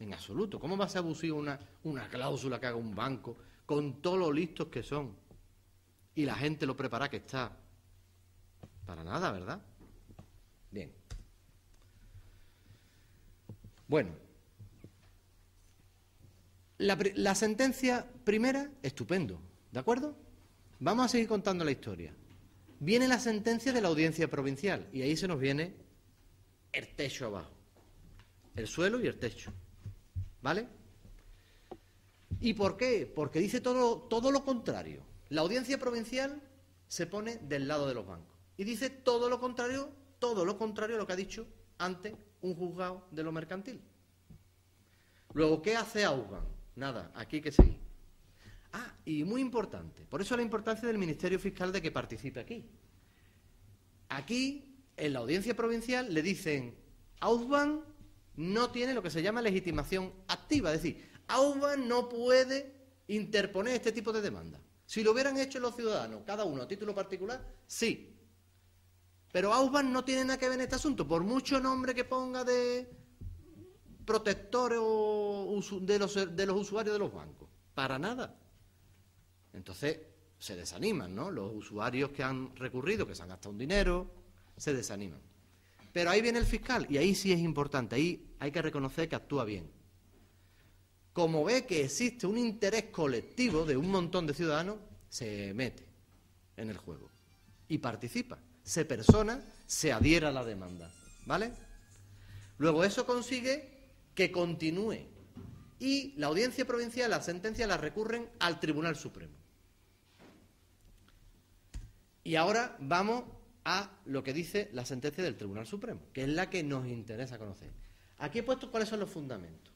En absoluto. ¿Cómo va a ser abusiva una cláusula que haga un banco con todos los listos que son? Y la gente lo prepara que está. Para nada, ¿verdad? Bien. Bueno. La sentencia primera, estupendo. ¿De acuerdo? Vamos a seguir contando la historia. Viene la sentencia de la audiencia provincial y ahí se nos viene el techo abajo. El suelo y el techo. ¿Vale? ¿Y por qué? Porque dice todo lo contrario. La audiencia provincial se pone del lado de los bancos. Y dice todo lo contrario a lo que ha dicho antes un juzgado de lo mercantil. Luego, ¿qué hace Ausbank? Nada, aquí hay que seguir. Y muy importante, por eso la importancia del Ministerio Fiscal de que participe aquí. Aquí, en la audiencia provincial, le dicen, Ausbank no tiene lo que se llama legitimación activa, es decir, Ausbank no puede interponer este tipo de demanda. Si lo hubieran hecho los ciudadanos, cada uno a título particular, sí. Pero Ausbank no tiene nada que ver en este asunto, por mucho nombre que ponga de protectores o de los usuarios de los bancos. Para nada. Entonces se desaniman, ¿no? Los usuarios que han recurrido, que se han gastado un dinero, se desaniman. Pero ahí viene el fiscal y ahí sí es importante, ahí hay que reconocer que actúa bien. Como ve que existe un interés colectivo de un montón de ciudadanos, se mete en el juego y participa, se persona, se adhiere a la demanda, ¿vale? Luego eso consigue que continúe y la audiencia provincial, la sentencia la recurren al Tribunal Supremo. Y ahora vamos a lo que dice la sentencia del Tribunal Supremo, que es la que nos interesa conocer. Aquí he puesto cuáles son los fundamentos.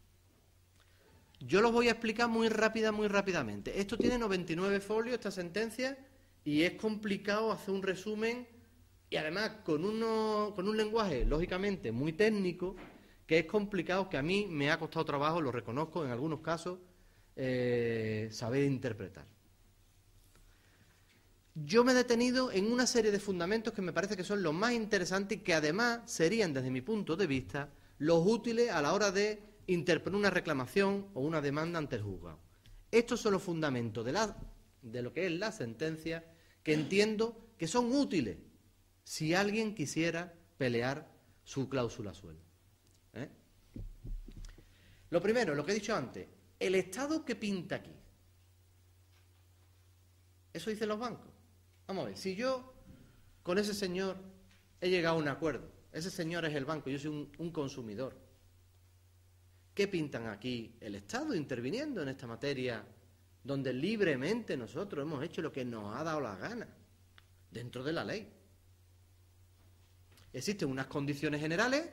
Yo los voy a explicar muy rápidamente. Esto tiene 99 folios, esta sentencia, y es complicado hacer un resumen, y además con un lenguaje, lógicamente, muy técnico, que es complicado, que a mí me ha costado trabajo, lo reconozco en algunos casos, saber interpretar. Yo me he detenido en una serie de fundamentos que me parece que son los más interesantes y que además serían, desde mi punto de vista, los útiles a la hora de interponer una reclamación o una demanda ante el juzgado. Estos son los fundamentos de lo que es la sentencia, que entiendo que son útiles si alguien quisiera pelear su cláusula suelo. Lo primero, lo que he dicho antes, el Estado que pinta aquí. Eso dicen los bancos. Vamos a ver, si yo con ese señor he llegado a un acuerdo, ese señor es el banco, yo soy un consumidor, ¿qué pintan aquí? El Estado interviniendo en esta materia donde libremente nosotros hemos hecho lo que nos ha dado la gana, dentro de la ley. Existen unas condiciones generales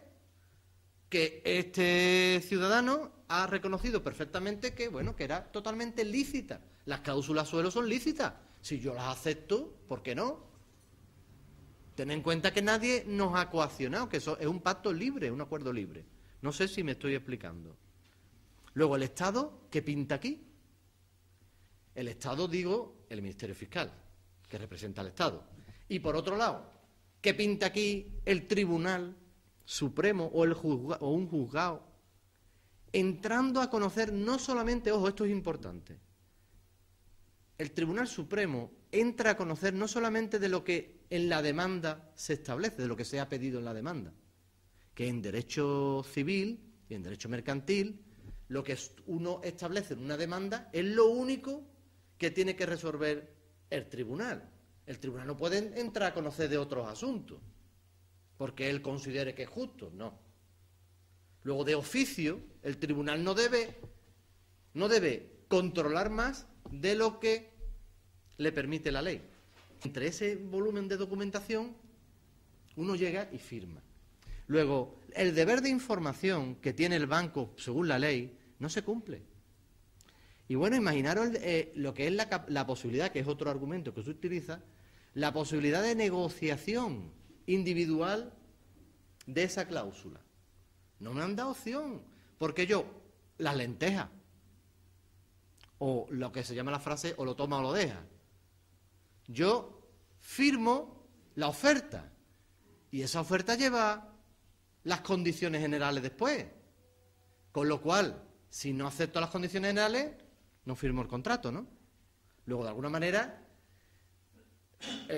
que este ciudadano ha reconocido perfectamente que, bueno, que era totalmente lícita. Las cláusulas suelo son lícitas. Si yo las acepto, ¿por qué no? Ten en cuenta que nadie nos ha coaccionado, que eso es un pacto libre, un acuerdo libre. No sé si me estoy explicando. Luego, el Estado, ¿qué pinta aquí? El Estado, digo, el Ministerio Fiscal, que representa al Estado. Y por otro lado, ¿qué pinta aquí el Tribunal Supremo o un juzgado? Entrando a conocer no solamente, ojo, esto es importante, el Tribunal Supremo entra a conocer no solamente de lo que en la demanda se establece, de lo que se ha pedido en la demanda, que en derecho civil y en derecho mercantil, lo que uno establece en una demanda es lo único que tiene que resolver el tribunal. El tribunal no puede entrar a conocer de otros asuntos, porque él considere que es justo, no. Luego, de oficio, el tribunal no debe controlar más de lo que le permite la ley. Entre ese volumen de documentación, uno llega y firma. Luego, el deber de información que tiene el banco, según la ley, no se cumple. Y bueno, imaginaros lo que es la posibilidad, que es otro argumento que se utiliza, la posibilidad de negociación individual de esa cláusula. No me han dado opción, porque yo, las lentejas, o lo que se llama la frase, o lo toma o lo deja. Yo firmo la oferta, y esa oferta lleva las condiciones generales después. Con lo cual, si no acepto las condiciones generales, no firmo el contrato, ¿no? Luego, de alguna manera,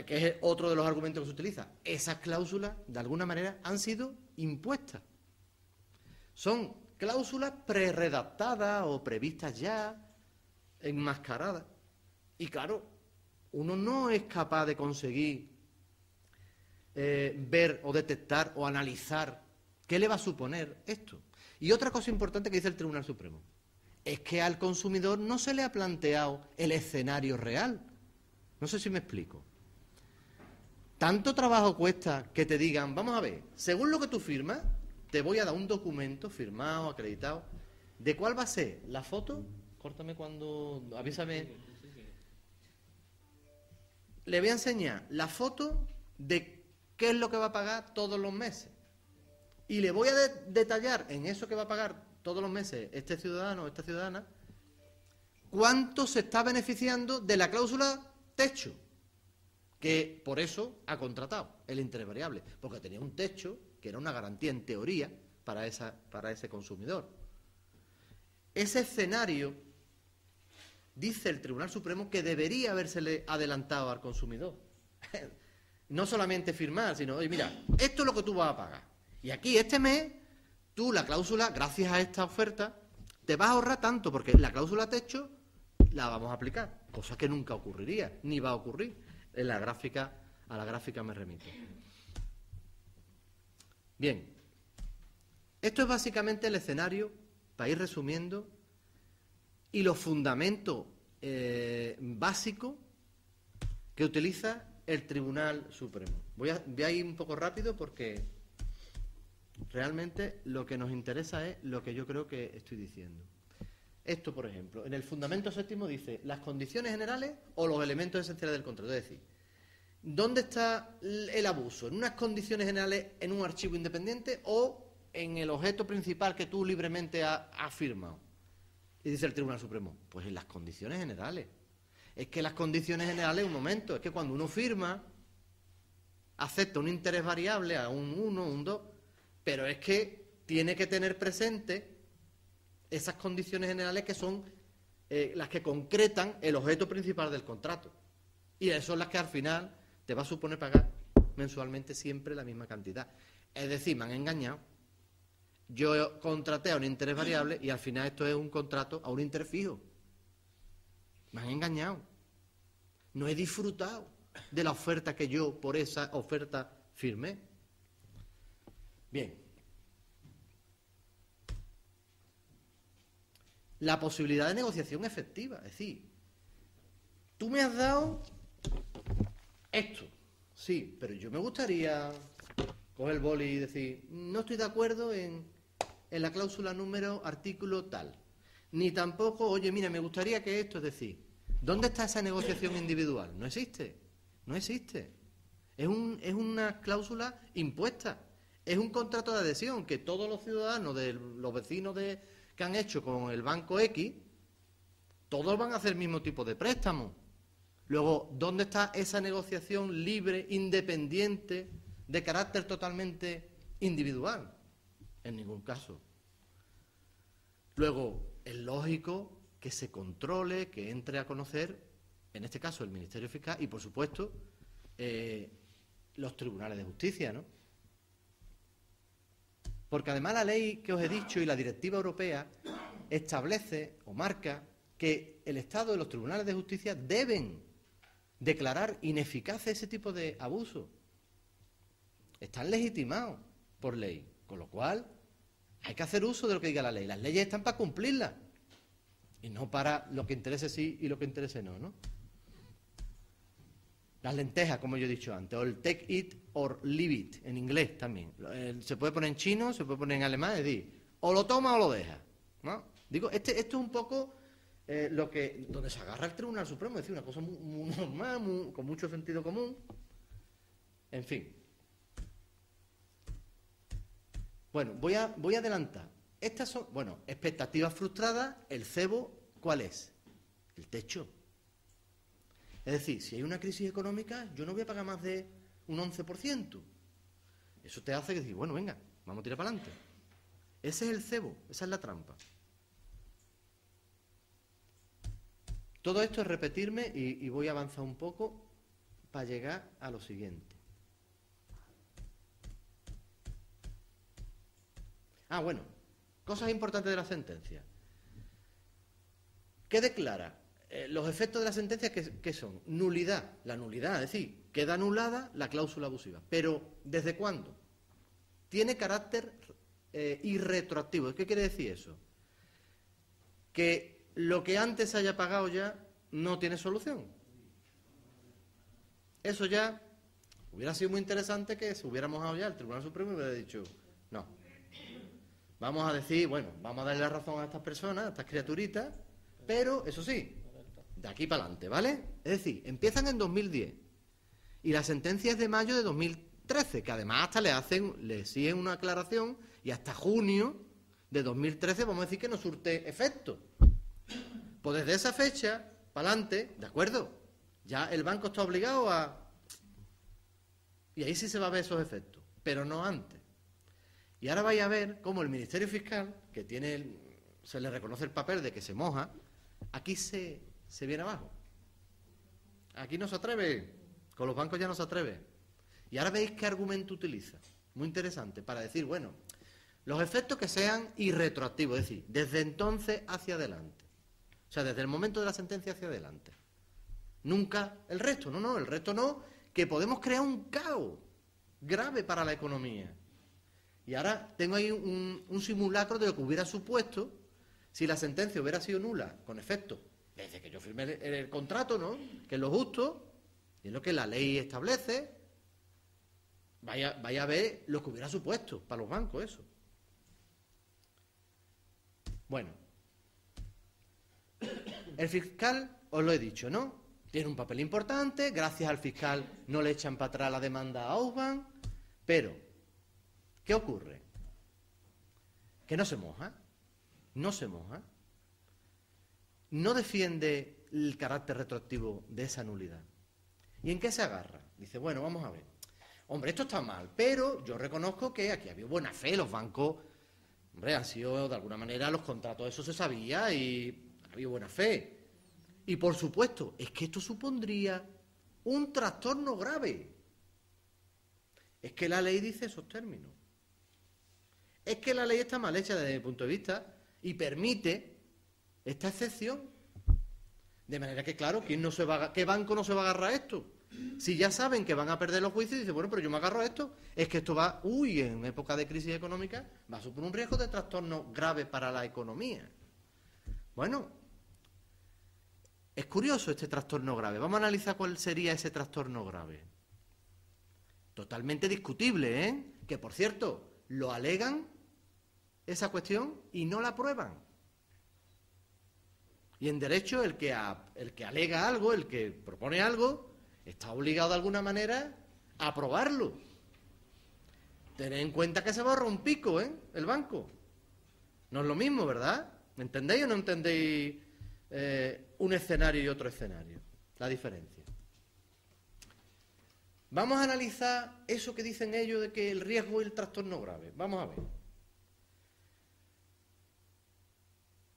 que es otro de los argumentos que se utiliza, esas cláusulas, de alguna manera, han sido impuestas. Son cláusulas preredactadas o previstas ya, enmascaradas. Y claro, uno no es capaz de conseguir ver o detectar o analizar qué le va a suponer esto. Y otra cosa importante que dice el Tribunal Supremo es que al consumidor no se le ha planteado el escenario real. No sé si me explico. Tanto trabajo cuesta que te digan, vamos a ver, según lo que tú firmas, te voy a dar un documento firmado, acreditado, de cuál va a ser la foto. Córtame cuando, avísame. Le voy a enseñar la foto de qué es lo que va a pagar todos los meses. Y le voy a detallar en eso que va a pagar todos los meses este ciudadano o esta ciudadana, cuánto se está beneficiando de la cláusula techo, que por eso ha contratado el interés variable, porque tenía un techo que era una garantía en teoría para ese consumidor. Ese escenario, dice el Tribunal Supremo, que debería habérsele adelantado al consumidor. No solamente firmar, sino, oye, mira, esto es lo que tú vas a pagar. Y aquí, este mes, tú la cláusula, gracias a esta oferta, te vas a ahorrar tanto, porque la cláusula techo la vamos a aplicar, cosa que nunca ocurriría, ni va a ocurrir. A la gráfica me remito. Bien, esto es básicamente el escenario, para ir resumiendo, y los fundamentos básicos que utiliza el Tribunal Supremo. Voy a ir un poco rápido porque realmente lo que nos interesa es lo que yo creo que estoy diciendo. Esto, por ejemplo, en el fundamento séptimo dice las condiciones generales o los elementos esenciales del contrato. Es decir, ¿dónde está el abuso? ¿En unas condiciones generales en un archivo independiente o en el objeto principal que tú libremente has firmado? Y dice el Tribunal Supremo, pues en las condiciones generales. Es que las condiciones generales, un momento, es que cuando uno firma, acepta un interés variable a un 1, un 2, pero es que tiene que tener presente esas condiciones generales que son las que concretan el objeto principal del contrato. Y eso son las que al final te va a suponer pagar mensualmente siempre la misma cantidad. Es decir, me han engañado. Yo contraté a un interés variable y al final esto es un contrato a un interés fijo. Me han engañado. No he disfrutado de la oferta que yo por esa oferta firmé. Bien. La posibilidad de negociación efectiva. Es decir, tú me has dado esto. Sí, pero yo me gustaría coger el boli y decir, no estoy de acuerdo en la cláusula número artículo tal. Ni tampoco, oye, mira, me gustaría que esto, es decir, ¿dónde está esa negociación individual? No existe, no existe. Es una cláusula impuesta. Es un contrato de adhesión que todos los ciudadanos, los vecinos que han hecho con el banco X, todos van a hacer el mismo tipo de préstamo. Luego, ¿dónde está esa negociación libre, independiente, de carácter totalmente individual? En ningún caso. Luego, es lógico que se controle, que entre a conocer, en este caso, el Ministerio Fiscal y, por supuesto, los tribunales de justicia, ¿no? Porque además la ley que os he dicho y la directiva europea establece o marca que el Estado y los tribunales de justicia deben declarar ineficaz ese tipo de abuso. Están legitimados por ley, con lo cual hay que hacer uso de lo que diga la ley. Las leyes están para cumplirlas y no para lo que interese sí y lo que interese no, ¿no? Las lentejas, como yo he dicho antes, o el take it or leave it, en inglés también. Se puede poner en chino, se puede poner en alemán, es decir, o lo toma o lo deja, ¿no? Digo, esto es un poco donde se agarra el Tribunal Supremo, es decir, una cosa muy normal, con mucho sentido común. En fin. Bueno, voy a adelantar. Estas son, bueno, expectativas frustradas, el cebo, ¿cuál es? El techo. Es decir, si hay una crisis económica, yo no voy a pagar más de un 11%. Eso te hace decir, bueno, venga, vamos a tirar para adelante. Ese es el cebo, esa es la trampa. Todo esto es repetirme y voy a avanzar un poco para llegar a lo siguiente. Ah, bueno, cosas importantes de la sentencia. ¿Qué declara? Los efectos de la sentencia, ¿qué son? Nulidad, la nulidad, es decir, queda anulada la cláusula abusiva. Pero, ¿desde cuándo? Tiene carácter irretroactivo. ¿Qué quiere decir eso? Que lo que antes se haya pagado ya no tiene solución. Eso ya hubiera sido muy interesante que se hubiera mojado ya el Tribunal Supremo y hubiera dicho, no. Vamos a decir, bueno, vamos a darle la razón a estas personas, a estas criaturitas, pero, eso sí, de aquí para adelante, ¿vale? Es decir, empiezan en 2010 y la sentencia es de mayo de 2013, que además hasta le siguen una aclaración y hasta junio de 2013 vamos a decir que no surte efecto. Pues desde esa fecha para adelante, ¿de acuerdo? Ya el banco está obligado a... Y ahí sí se va a ver esos efectos, pero no antes. Y ahora vais a ver cómo el Ministerio Fiscal, que se le reconoce el papel de que se moja, aquí se viene abajo. Aquí no se atreve, con los bancos ya no se atreve. Y ahora veis qué argumento utiliza. Muy interesante, para decir, bueno, los efectos que sean irretroactivos, es decir, desde entonces hacia adelante. O sea, desde el momento de la sentencia hacia adelante. Nunca el resto, el resto no, que podemos crear un caos grave para la economía. Y ahora tengo ahí un simulacro de lo que hubiera supuesto si la sentencia hubiera sido nula, con efecto, desde que yo firmé el contrato, ¿no? Que es lo justo, y es lo que la ley establece. Vaya a ver lo que hubiera supuesto para los bancos eso. Bueno, el fiscal, os lo he dicho, ¿no? Tiene un papel importante, gracias al fiscal no le echan para atrás la demanda a Ausbank, pero ¿qué ocurre? Que no se moja, no defiende el carácter retroactivo de esa nulidad. ¿Y en qué se agarra? Dice, bueno, vamos a ver. Hombre, esto está mal, pero yo reconozco que aquí había buena fe, los bancos Hombre, han sido, de alguna manera, los contratos, eso se sabía y había buena fe. Y, por supuesto, es que esto supondría un trastorno grave. Es que la ley dice esos términos. Es que la ley está mal hecha desde mi punto de vista y permite esta excepción. De manera que, claro, ¿qué banco no se va a agarrar a esto? Si ya saben que van a perder los juicios, dice, bueno, pero yo me agarro a esto, es que esto va, en época de crisis económica, va a suponer un riesgo de trastorno grave para la economía. Bueno, es curioso este trastorno grave. Vamos a analizar cuál sería ese trastorno grave. Totalmente discutible, ¿eh? Que, por cierto, lo alegan esa cuestión y no la aprueban. Y en derecho, el que alega algo, el que propone algo, está obligado de alguna manera a aprobarlo. Tened en cuenta que se va a ahorrar un pico, el banco. No es lo mismo, ¿verdad? ¿Me entendéis o no entendéis un escenario y otro escenario? La diferencia. Vamos a analizar eso que dicen ellos de que el riesgo y el trastorno grave. Vamos a ver.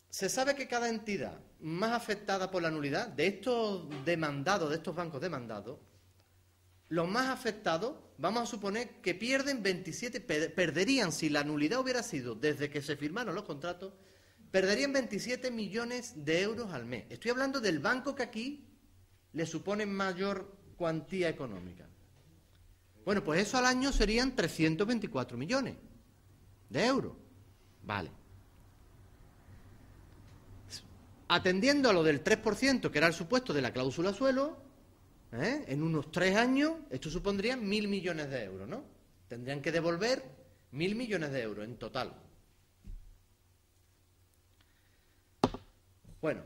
Se sabe que cada entidad más afectada por la nulidad, de estos demandados, de estos bancos demandados, los más afectados, vamos a suponer que pierden 27, perderían, si la nulidad hubiera sido desde que se firmaron los contratos, perderían 27 millones de euros al mes. Estoy hablando del banco que aquí le supone mayor cuantía económica. Bueno, pues eso al año serían 324 millones de euros. Vale. Atendiendo a lo del 3%, que era el supuesto de la cláusula suelo, en unos 3 años, esto supondría 1.000 millones de euros, ¿no? Tendrían que devolver 1.000 millones de euros en total. Bueno,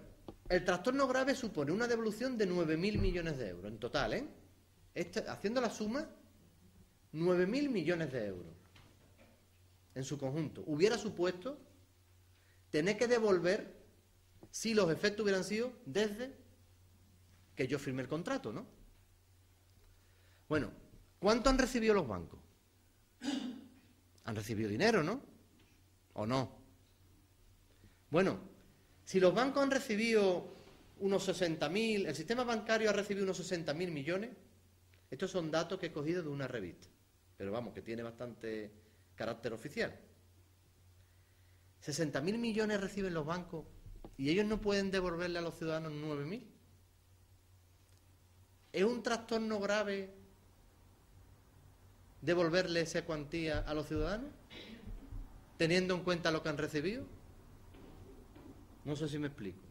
el trastorno grave supone una devolución de 9.000 millones de euros en total, haciendo la suma, 9.000 millones de euros en su conjunto. Hubiera supuesto tener que devolver si los efectos hubieran sido desde que yo firmé el contrato, ¿no? Bueno, ¿cuánto han recibido los bancos? Han recibido dinero, ¿no? ¿O no? Bueno, si los bancos han recibido unos 60.000, el sistema bancario ha recibido unos 60.000 millones, estos son datos que he cogido de una revista, pero vamos, que tiene bastante carácter oficial. 60.000 millones reciben los bancos y ellos no pueden devolverle a los ciudadanos 9.000. ¿Es un trastorno grave devolverle esa cuantía a los ciudadanos, teniendo en cuenta lo que han recibido? No sé si me explico.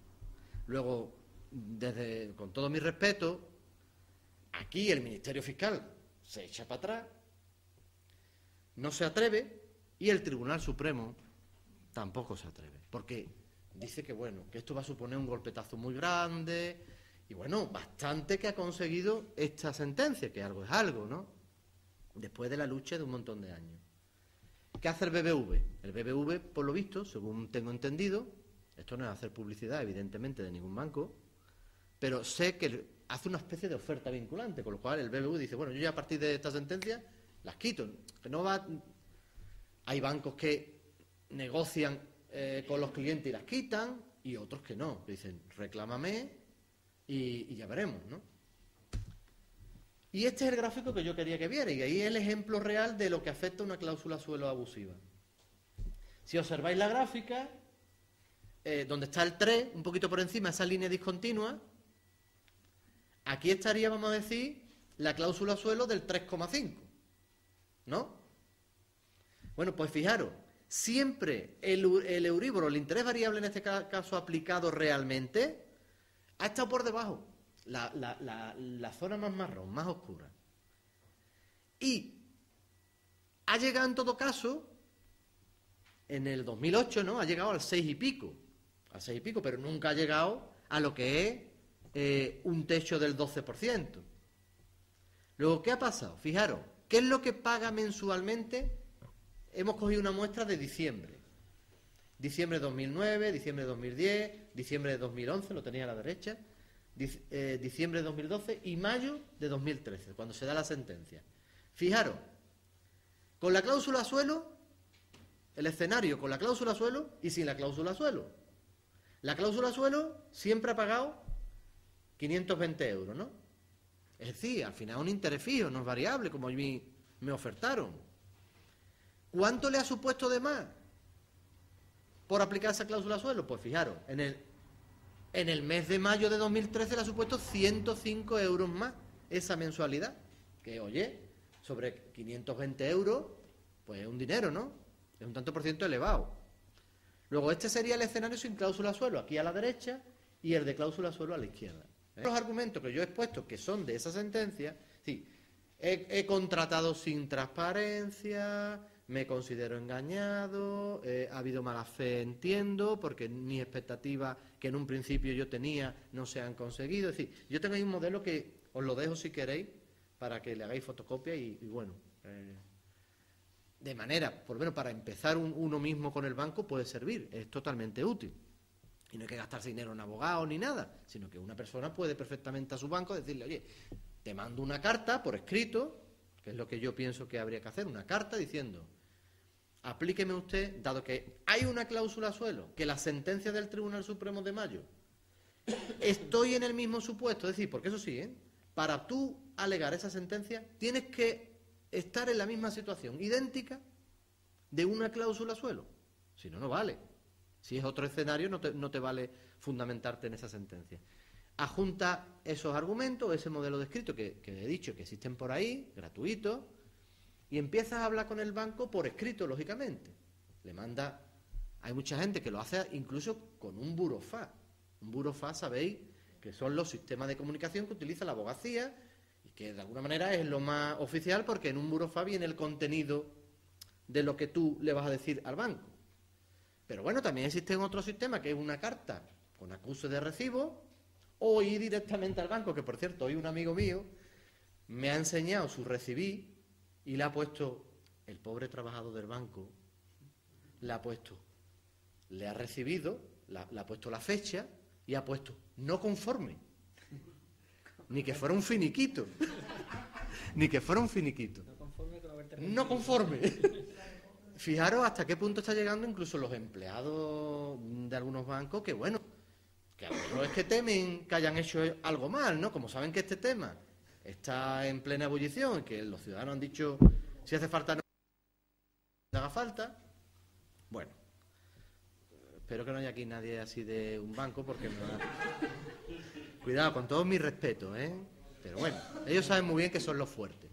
Luego, con todo mi respeto, aquí el Ministerio Fiscal se echa para atrás, no se atreve, y el Tribunal Supremo tampoco se atreve, porque dice que, bueno, que esto va a suponer un golpetazo muy grande, y bueno, bastante que ha conseguido esta sentencia, que algo es algo, ¿no? Después de la lucha de un montón de años. ¿Qué hace el BBV? El BBV, por lo visto, según tengo entendido, esto no es hacer publicidad, evidentemente, de ningún banco, pero sé que hace una especie de oferta vinculante, con lo cual el BBV dice, bueno, yo ya a partir de esta sentencia las quito. Que no va... Hay bancos que negocian con los clientes y las quitan, y otros que no, que dicen, reclámame y ya veremos, ¿no? Y este es el gráfico que yo quería que viera, y ahí es el ejemplo real de lo que afecta a una cláusula suelo abusiva. Si observáis la gráfica, donde está el 3, un poquito por encima, esa línea discontinua, aquí estaría, vamos a decir, la cláusula suelo del 3,5, ¿no? Bueno, pues fijaros, siempre el Euribor, el interés variable en este caso aplicado realmente, ha estado por debajo, la zona más marrón, más oscura. Y ha llegado en todo caso, en el 2008, ¿no? Ha llegado al 6 y pico, pero nunca ha llegado a lo que es un techo del 12%. Luego, ¿qué ha pasado? Fijaros, ¿qué es lo que paga mensualmente? Hemos cogido una muestra de diciembre. Diciembre de 2009, diciembre de 2010, diciembre de 2011, lo tenía a la derecha, diciembre de 2012 y mayo de 2013, cuando se da la sentencia. Fijaros, con la cláusula suelo, el escenario con la cláusula suelo y sin la cláusula suelo. La cláusula suelo siempre ha pagado 520 euros, ¿no? Es decir, al final un interés fijo, no es variable, como a mí me ofertaron. ¿Cuánto le ha supuesto de más por aplicar esa cláusula suelo? Pues fijaros, en el mes de mayo de 2013 le ha supuesto 105 euros más esa mensualidad. Que, oye, sobre 520 euros, pues es un dinero, ¿no? Es un tanto por ciento elevado. Luego, este sería el escenario sin cláusula suelo, aquí a la derecha, y el de cláusula suelo a la izquierda. Los argumentos que yo he expuesto, que son de esa sentencia, sí, he contratado sin transparencia, me considero engañado, ha habido mala fe, entiendo, porque mis expectativas que en un principio yo tenía no se han conseguido. Es decir, yo tengo ahí un modelo que os lo dejo si queréis, para que le hagáis fotocopia y bueno, de manera, por lo menos para empezar uno mismo con el banco puede servir, es totalmente útil. Y no hay que gastarse dinero en abogados ni nada, sino que una persona puede perfectamente a su banco decirle, oye, te mando una carta por escrito, que es lo que yo pienso que habría que hacer, una carta diciendo, aplíqueme usted, dado que hay una cláusula suelo, que la sentencia del Tribunal Supremo de mayo, estoy en el mismo supuesto, es decir, porque eso sí, para tú alegar esa sentencia, tienes que estar en la misma situación, idéntica, de una cláusula suelo. Si no, no vale. Si es otro escenario, no te vale fundamentarte en esa sentencia. Adjunta esos argumentos, ese modelo de escrito que he dicho que existen por ahí, gratuito, y empiezas a hablar con el banco por escrito, lógicamente. Le manda... Hay mucha gente que lo hace incluso con un burofax. Un burofax, sabéis, que son los sistemas de comunicación que utiliza la abogacía y que de alguna manera es lo más oficial porque en un burofax viene el contenido de lo que tú le vas a decir al banco. Pero bueno, también existe otro sistema que es una carta con acuse de recibo o ir directamente al banco, que por cierto, hoy un amigo mío me ha enseñado su recibí y le ha puesto, el pobre trabajador del banco, le ha recibido, le ha puesto la fecha y ha puesto no conforme. Ni que fuera un finiquito. Ni que fuera un finiquito. No conforme. Fijaros hasta qué punto está llegando incluso los empleados de algunos bancos que, bueno, que a lo mejor es que temen que hayan hecho algo mal, ¿no? Como saben que este tema está en plena ebullición y que los ciudadanos han dicho si hace falta no haga falta. Bueno, espero que no haya aquí nadie así de un banco porque cuidado, con todo mi respeto, pero bueno, ellos saben muy bien que son los fuertes.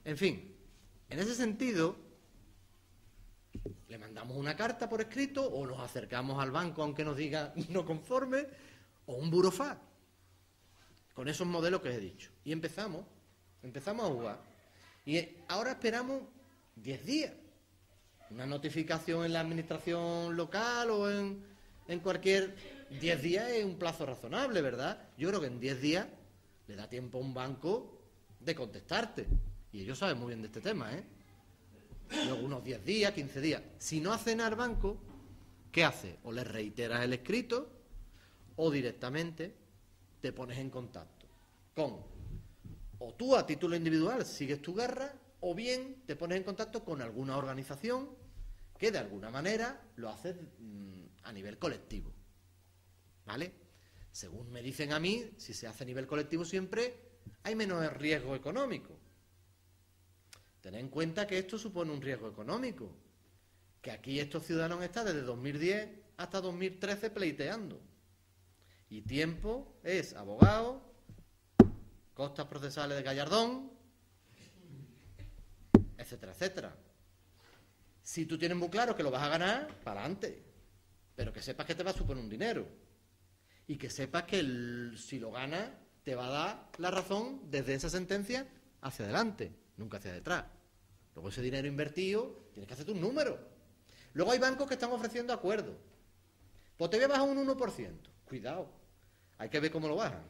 En fin, en ese sentido, le mandamos una carta por escrito o nos acercamos al banco aunque nos diga no conforme o un burofax con esos modelos que os he dicho. Y empezamos a jugar. Y ahora esperamos 10 días. Una notificación en la administración local o en cualquier... 10 días es un plazo razonable, ¿verdad? Yo creo que en 10 días le da tiempo a un banco de contestarte. Y ellos saben muy bien de este tema, Luego unos 10 días, 15 días. Si no hace nada el banco, ¿qué hace? O le reiteras el escrito o directamente te pones en contacto con... O tú a título individual sigues tu guerra o bien te pones en contacto con alguna organización que de alguna manera lo hace a nivel colectivo. ¿Vale? Según me dicen a mí, si se hace a nivel colectivo siempre hay menos riesgo económico. Tened en cuenta que esto supone un riesgo económico, que aquí estos ciudadanos están desde 2010 hasta 2013 pleiteando. Y tiempo es abogado, costas procesales de Gallardón, etcétera, etcétera. Si tú tienes muy claro que lo vas a ganar, para adelante. Pero que sepas que te va a suponer un dinero. Y que sepas que si lo ganas, te va a dar la razón desde esa sentencia hacia adelante, nunca hacia detrás. Luego ese dinero invertido, tienes que hacerte un número. Luego hay bancos que están ofreciendo acuerdos. Pues te voy a bajar un 1%. Cuidado, hay que ver cómo lo bajan.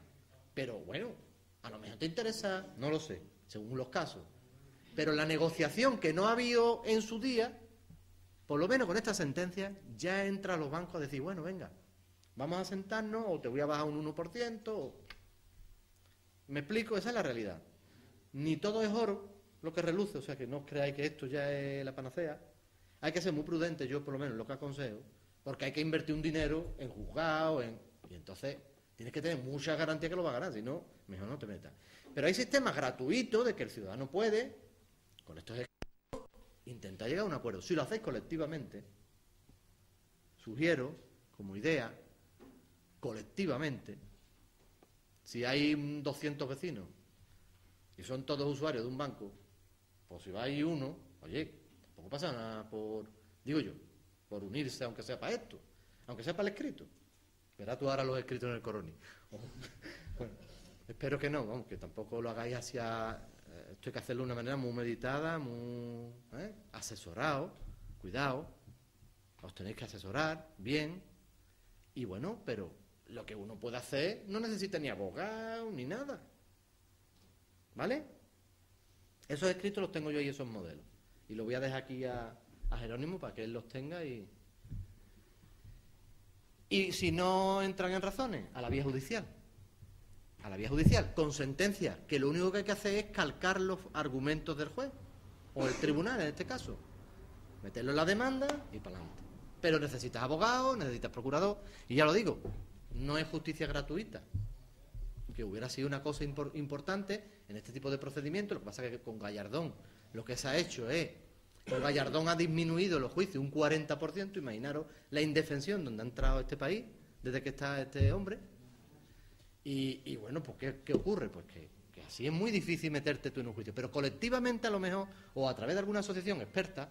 Pero bueno, a lo mejor te interesa, no lo sé, según los casos. Pero la negociación que no ha habido en su día, por lo menos con esta sentencia, ya entra a los bancos a decir, bueno, venga, vamos a sentarnos o te voy a bajar un 1%. ¿Me explico? Esa es la realidad. Ni todo es oro lo que reluce, o sea que no os creáis que esto ya es la panacea. hay que ser muy prudente, yo por lo menos lo que aconsejo, porque hay que invertir un dinero en juzgado, y entonces tienes que tener mucha garantía que lo va a ganar, si no, mejor no te metas. Pero hay sistemas gratuitos de que el ciudadano puede, con estos ejemplos, intentar llegar a un acuerdo. Si lo hacéis colectivamente, sugiero, como idea, colectivamente, si hay 200 vecinos y son todos usuarios de un banco, pues si va ahí uno, oye, tampoco pasa nada por, digo yo, por unirse, aunque sea para esto, aunque sea para el escrito. Verás tú ahora los escritos en el Coroni. Bueno, espero que no, vamos, que tampoco lo hagáis hacia... esto hay que hacerlo de una manera muy meditada, muy asesorado, cuidado, os tenéis que asesorar bien, y bueno, pero lo que uno puede hacer no necesita ni abogado ni nada, ¿vale? Esos escritos los tengo yo ahí, esos modelos, y los voy a dejar aquí a Jerónimo para que él los tenga y si no entran en razones, a la vía judicial. A la vía judicial, con sentencia, que lo único que hay que hacer es calcar los argumentos del juez, o el tribunal en este caso. Meterlo en la demanda y para adelante. Pero necesitas abogado, necesitas procurador, y ya lo digo, no es justicia gratuita. Que hubiera sido una cosa importante en este tipo de procedimientos, lo que pasa es que con Gallardón lo que se ha hecho es... El Gallardón ha disminuido los juicios un 40%, imaginaros la indefensión donde ha entrado este país desde que está este hombre. Y bueno, pues ¿qué ocurre? Pues que así es muy difícil meterte tú en un juicio, pero colectivamente a lo mejor, o a través de alguna asociación experta,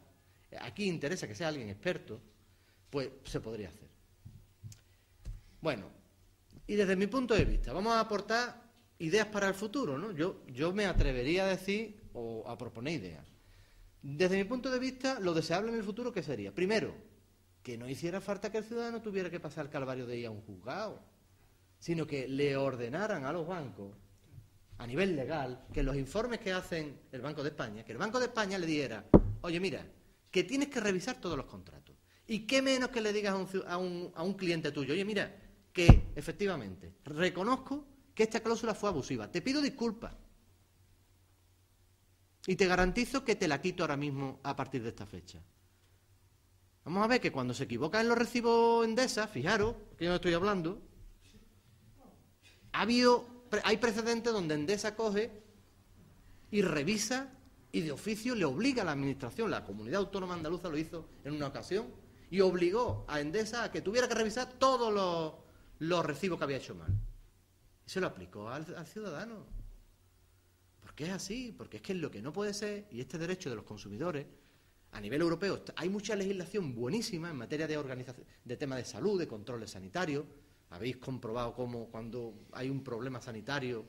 aquí interesa que sea alguien experto, pues se podría hacer. Bueno, y desde mi punto de vista, vamos a aportar ideas para el futuro, ¿no? Yo me atrevería a decir, o a proponer ideas. Desde mi punto de vista, lo deseable en el futuro, ¿qué sería? Primero, que no hiciera falta que el ciudadano tuviera que pasar el calvario de ir a un juzgado, sino que le ordenaran a los bancos, a nivel legal, que los informes que hacen el Banco de España, que el Banco de España le diera, oye, mira, que tienes que revisar todos los contratos. Y qué menos que le digas a un cliente tuyo, oye, mira, que efectivamente reconozco que esta cláusula fue abusiva, te pido disculpas. Y te garantizo que te la quito ahora mismo a partir de esta fecha. Vamos a ver que cuando se equivoca en los recibos Endesa, fijaros que yo estoy hablando, hay precedentes donde Endesa coge y revisa y de oficio le obliga a la administración, la Comunidad Autónoma Andaluza lo hizo en una ocasión, y obligó a Endesa a que tuviera que revisar todos los recibos que había hecho mal. Y se lo aplicó al ciudadano. Porque es así, porque es que lo que no puede ser, y este derecho de los consumidores, a nivel europeo, hay mucha legislación buenísima en materia de organización, de temas de salud, de controles sanitarios. Habéis comprobado cómo cuando hay un problema sanitario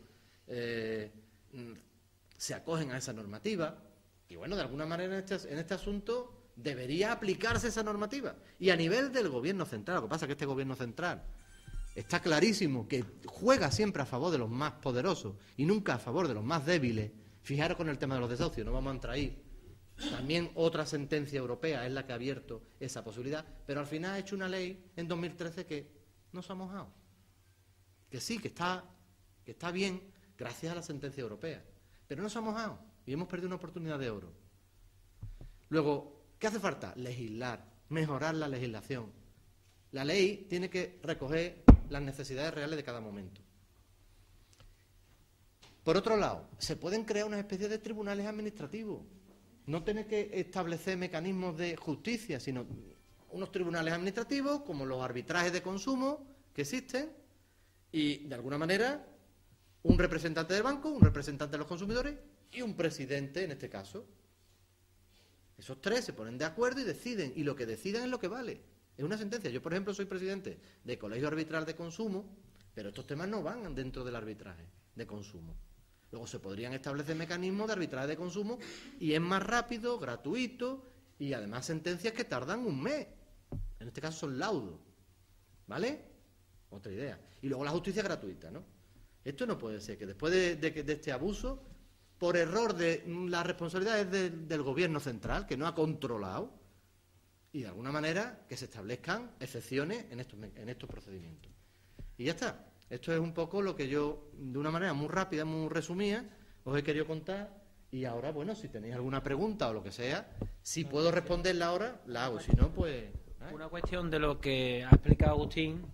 se acogen a esa normativa. Y bueno, de alguna manera en este asunto debería aplicarse esa normativa. Y a nivel del gobierno central, lo que pasa es que este gobierno central está clarísimo que juega siempre a favor de los más poderosos y nunca a favor de los más débiles. Fijaros con el tema de los desahucios, no vamos a entrar ahí. También otra sentencia europea es la que ha abierto esa posibilidad, pero al final ha hecho una ley en 2013 que no se ha mojado. Que sí, que está bien, gracias a la sentencia europea, pero no se ha mojado y hemos perdido una oportunidad de oro. Luego, ¿qué hace falta? Legislar, mejorar la legislación. La ley tiene que recoger las necesidades reales de cada momento. Por otro lado, se pueden crear una especie de tribunales administrativos. No tener que establecer mecanismos de justicia, sino unos tribunales administrativos, como los arbitrajes de consumo que existen, y, de alguna manera, un representante del banco, un representante de los consumidores y un presidente, en este caso. Esos tres se ponen de acuerdo y deciden, y lo que decidan es lo que vale. Es una sentencia. Yo, por ejemplo, soy presidente del Colegio Arbitral de Consumo, pero estos temas no van dentro del arbitraje de consumo. Luego se podrían establecer mecanismos de arbitraje de consumo y es más rápido, gratuito y además sentencias que tardan un mes. En este caso son laudos. ¿Vale? Otra idea. Y luego la justicia gratuita, ¿no? Esto no puede ser que después de este abuso, por error de la responsabilidad es del gobierno central, que no ha controlado, y de alguna manera que se establezcan excepciones en estos procedimientos. Y ya está. Esto es un poco lo que yo, de una manera muy rápida, muy resumida, os he querido contar Y ahora, bueno, si tenéis alguna pregunta o lo que sea, si puedo responderla ahora, la hago. Si no, pues... Una cuestión de lo que ha explicado Agustín,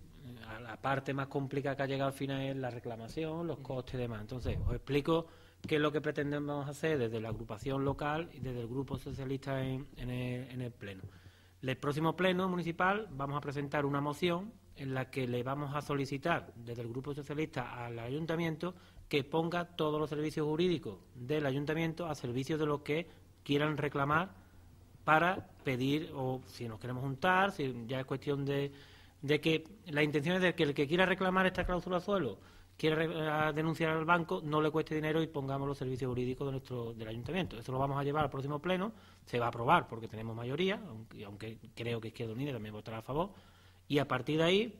a la parte más complicada que ha llegado al final es la reclamación, los costes y demás. Entonces, os explico qué es lo que pretendemos hacer desde la agrupación local y desde el Grupo Socialista en el Pleno. El próximo Pleno municipal vamos a presentar una moción en la que le vamos a solicitar desde el Grupo Socialista al Ayuntamiento que ponga todos los servicios jurídicos del Ayuntamiento a servicio de los que quieran reclamar para pedir, o si nos queremos juntar, si ya es cuestión de que la intención es de que el que quiera reclamar esta cláusula suelo, quiera denunciar al banco, no le cueste dinero y pongamos los servicios jurídicos del Ayuntamiento. Eso lo vamos a llevar al próximo Pleno, se va a aprobar porque tenemos mayoría, aunque creo que Izquierda Unida también votará a favor, y a partir de ahí,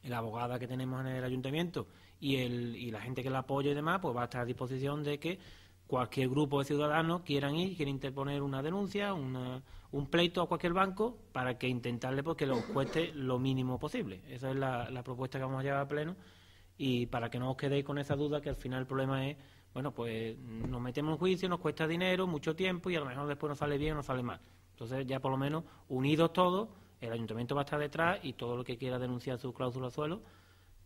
la abogada que tenemos en el Ayuntamiento y la gente que la apoya y demás, pues va a estar a disposición de que cualquier grupo de ciudadanos quieren interponer una denuncia, un pleito a cualquier banco para que intentarle pues, que los cueste lo mínimo posible. Esa es la propuesta que vamos a llevar a Pleno y para que no os quedéis con esa duda que al final el problema es, bueno, pues nos metemos en juicio, nos cuesta dinero, mucho tiempo y a lo mejor después nos sale bien o nos sale mal. Entonces ya por lo menos unidos todos, el Ayuntamiento va a estar detrás y todo lo que quiera denunciar su cláusula suelo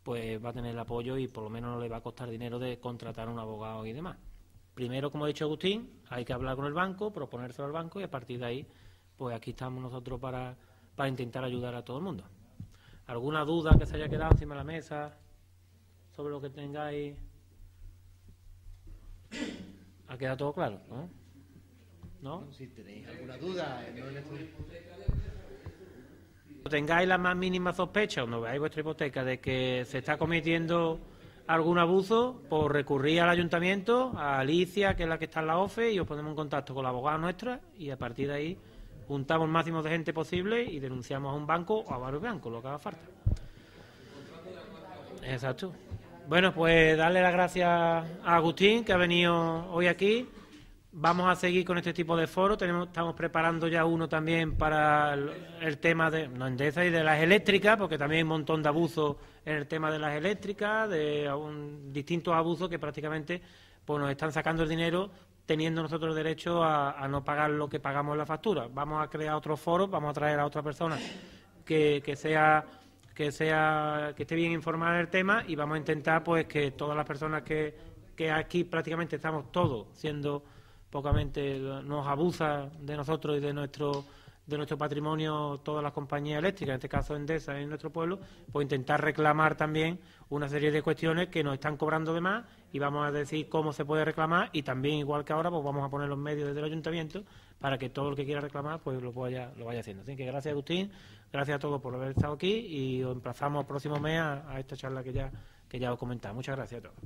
pues va a tener el apoyo y por lo menos no le va a costar dinero de contratar a un abogado y demás. Primero, como ha dicho Agustín, hay que hablar con el banco, proponérselo al banco y a partir de ahí, pues aquí estamos nosotros para intentar ayudar a todo el mundo. ¿Alguna duda que se haya quedado encima de la mesa sobre lo que tengáis? ¿Ha quedado todo claro? ¿No? Si tenéis alguna duda, tengáis la más mínima sospecha cuando veáis vuestra hipoteca de que se está cometiendo algún abuso, pues recurrir al Ayuntamiento, a Alicia, que es la que está en la OFE, y os ponemos en contacto con la abogada nuestra y a partir de ahí juntamos el máximo de gente posible y denunciamos a un banco o a varios bancos, lo que haga falta. Exacto. Bueno, pues darle las gracias a Agustín, que ha venido hoy aquí. Vamos a seguir con este tipo de foros. Estamos preparando ya uno también para el tema de Endesa y de las eléctricas, porque también hay un montón de abusos en el tema de las eléctricas, de distintos abusos que prácticamente pues nos están sacando el dinero teniendo nosotros derecho a no pagar lo que pagamos en la factura. Vamos a crear otros foros, vamos a traer a otra persona que esté bien informada en el tema y vamos a intentar pues que todas las personas que aquí prácticamente estamos todos siendo pocamente nos abusa de nosotros y de nuestro patrimonio todas las compañías eléctricas, en este caso Endesa en nuestro pueblo, pues intentar reclamar también una serie de cuestiones que nos están cobrando de más y vamos a decir cómo se puede reclamar y también, igual que ahora, pues vamos a poner los medios desde el Ayuntamiento para que todo el que quiera reclamar pues lo vaya haciendo. Así que gracias, Agustín, gracias a todos por haber estado aquí y os emplazamos el próximo mes a esta charla que ya os comentaba. Muchas gracias a todos.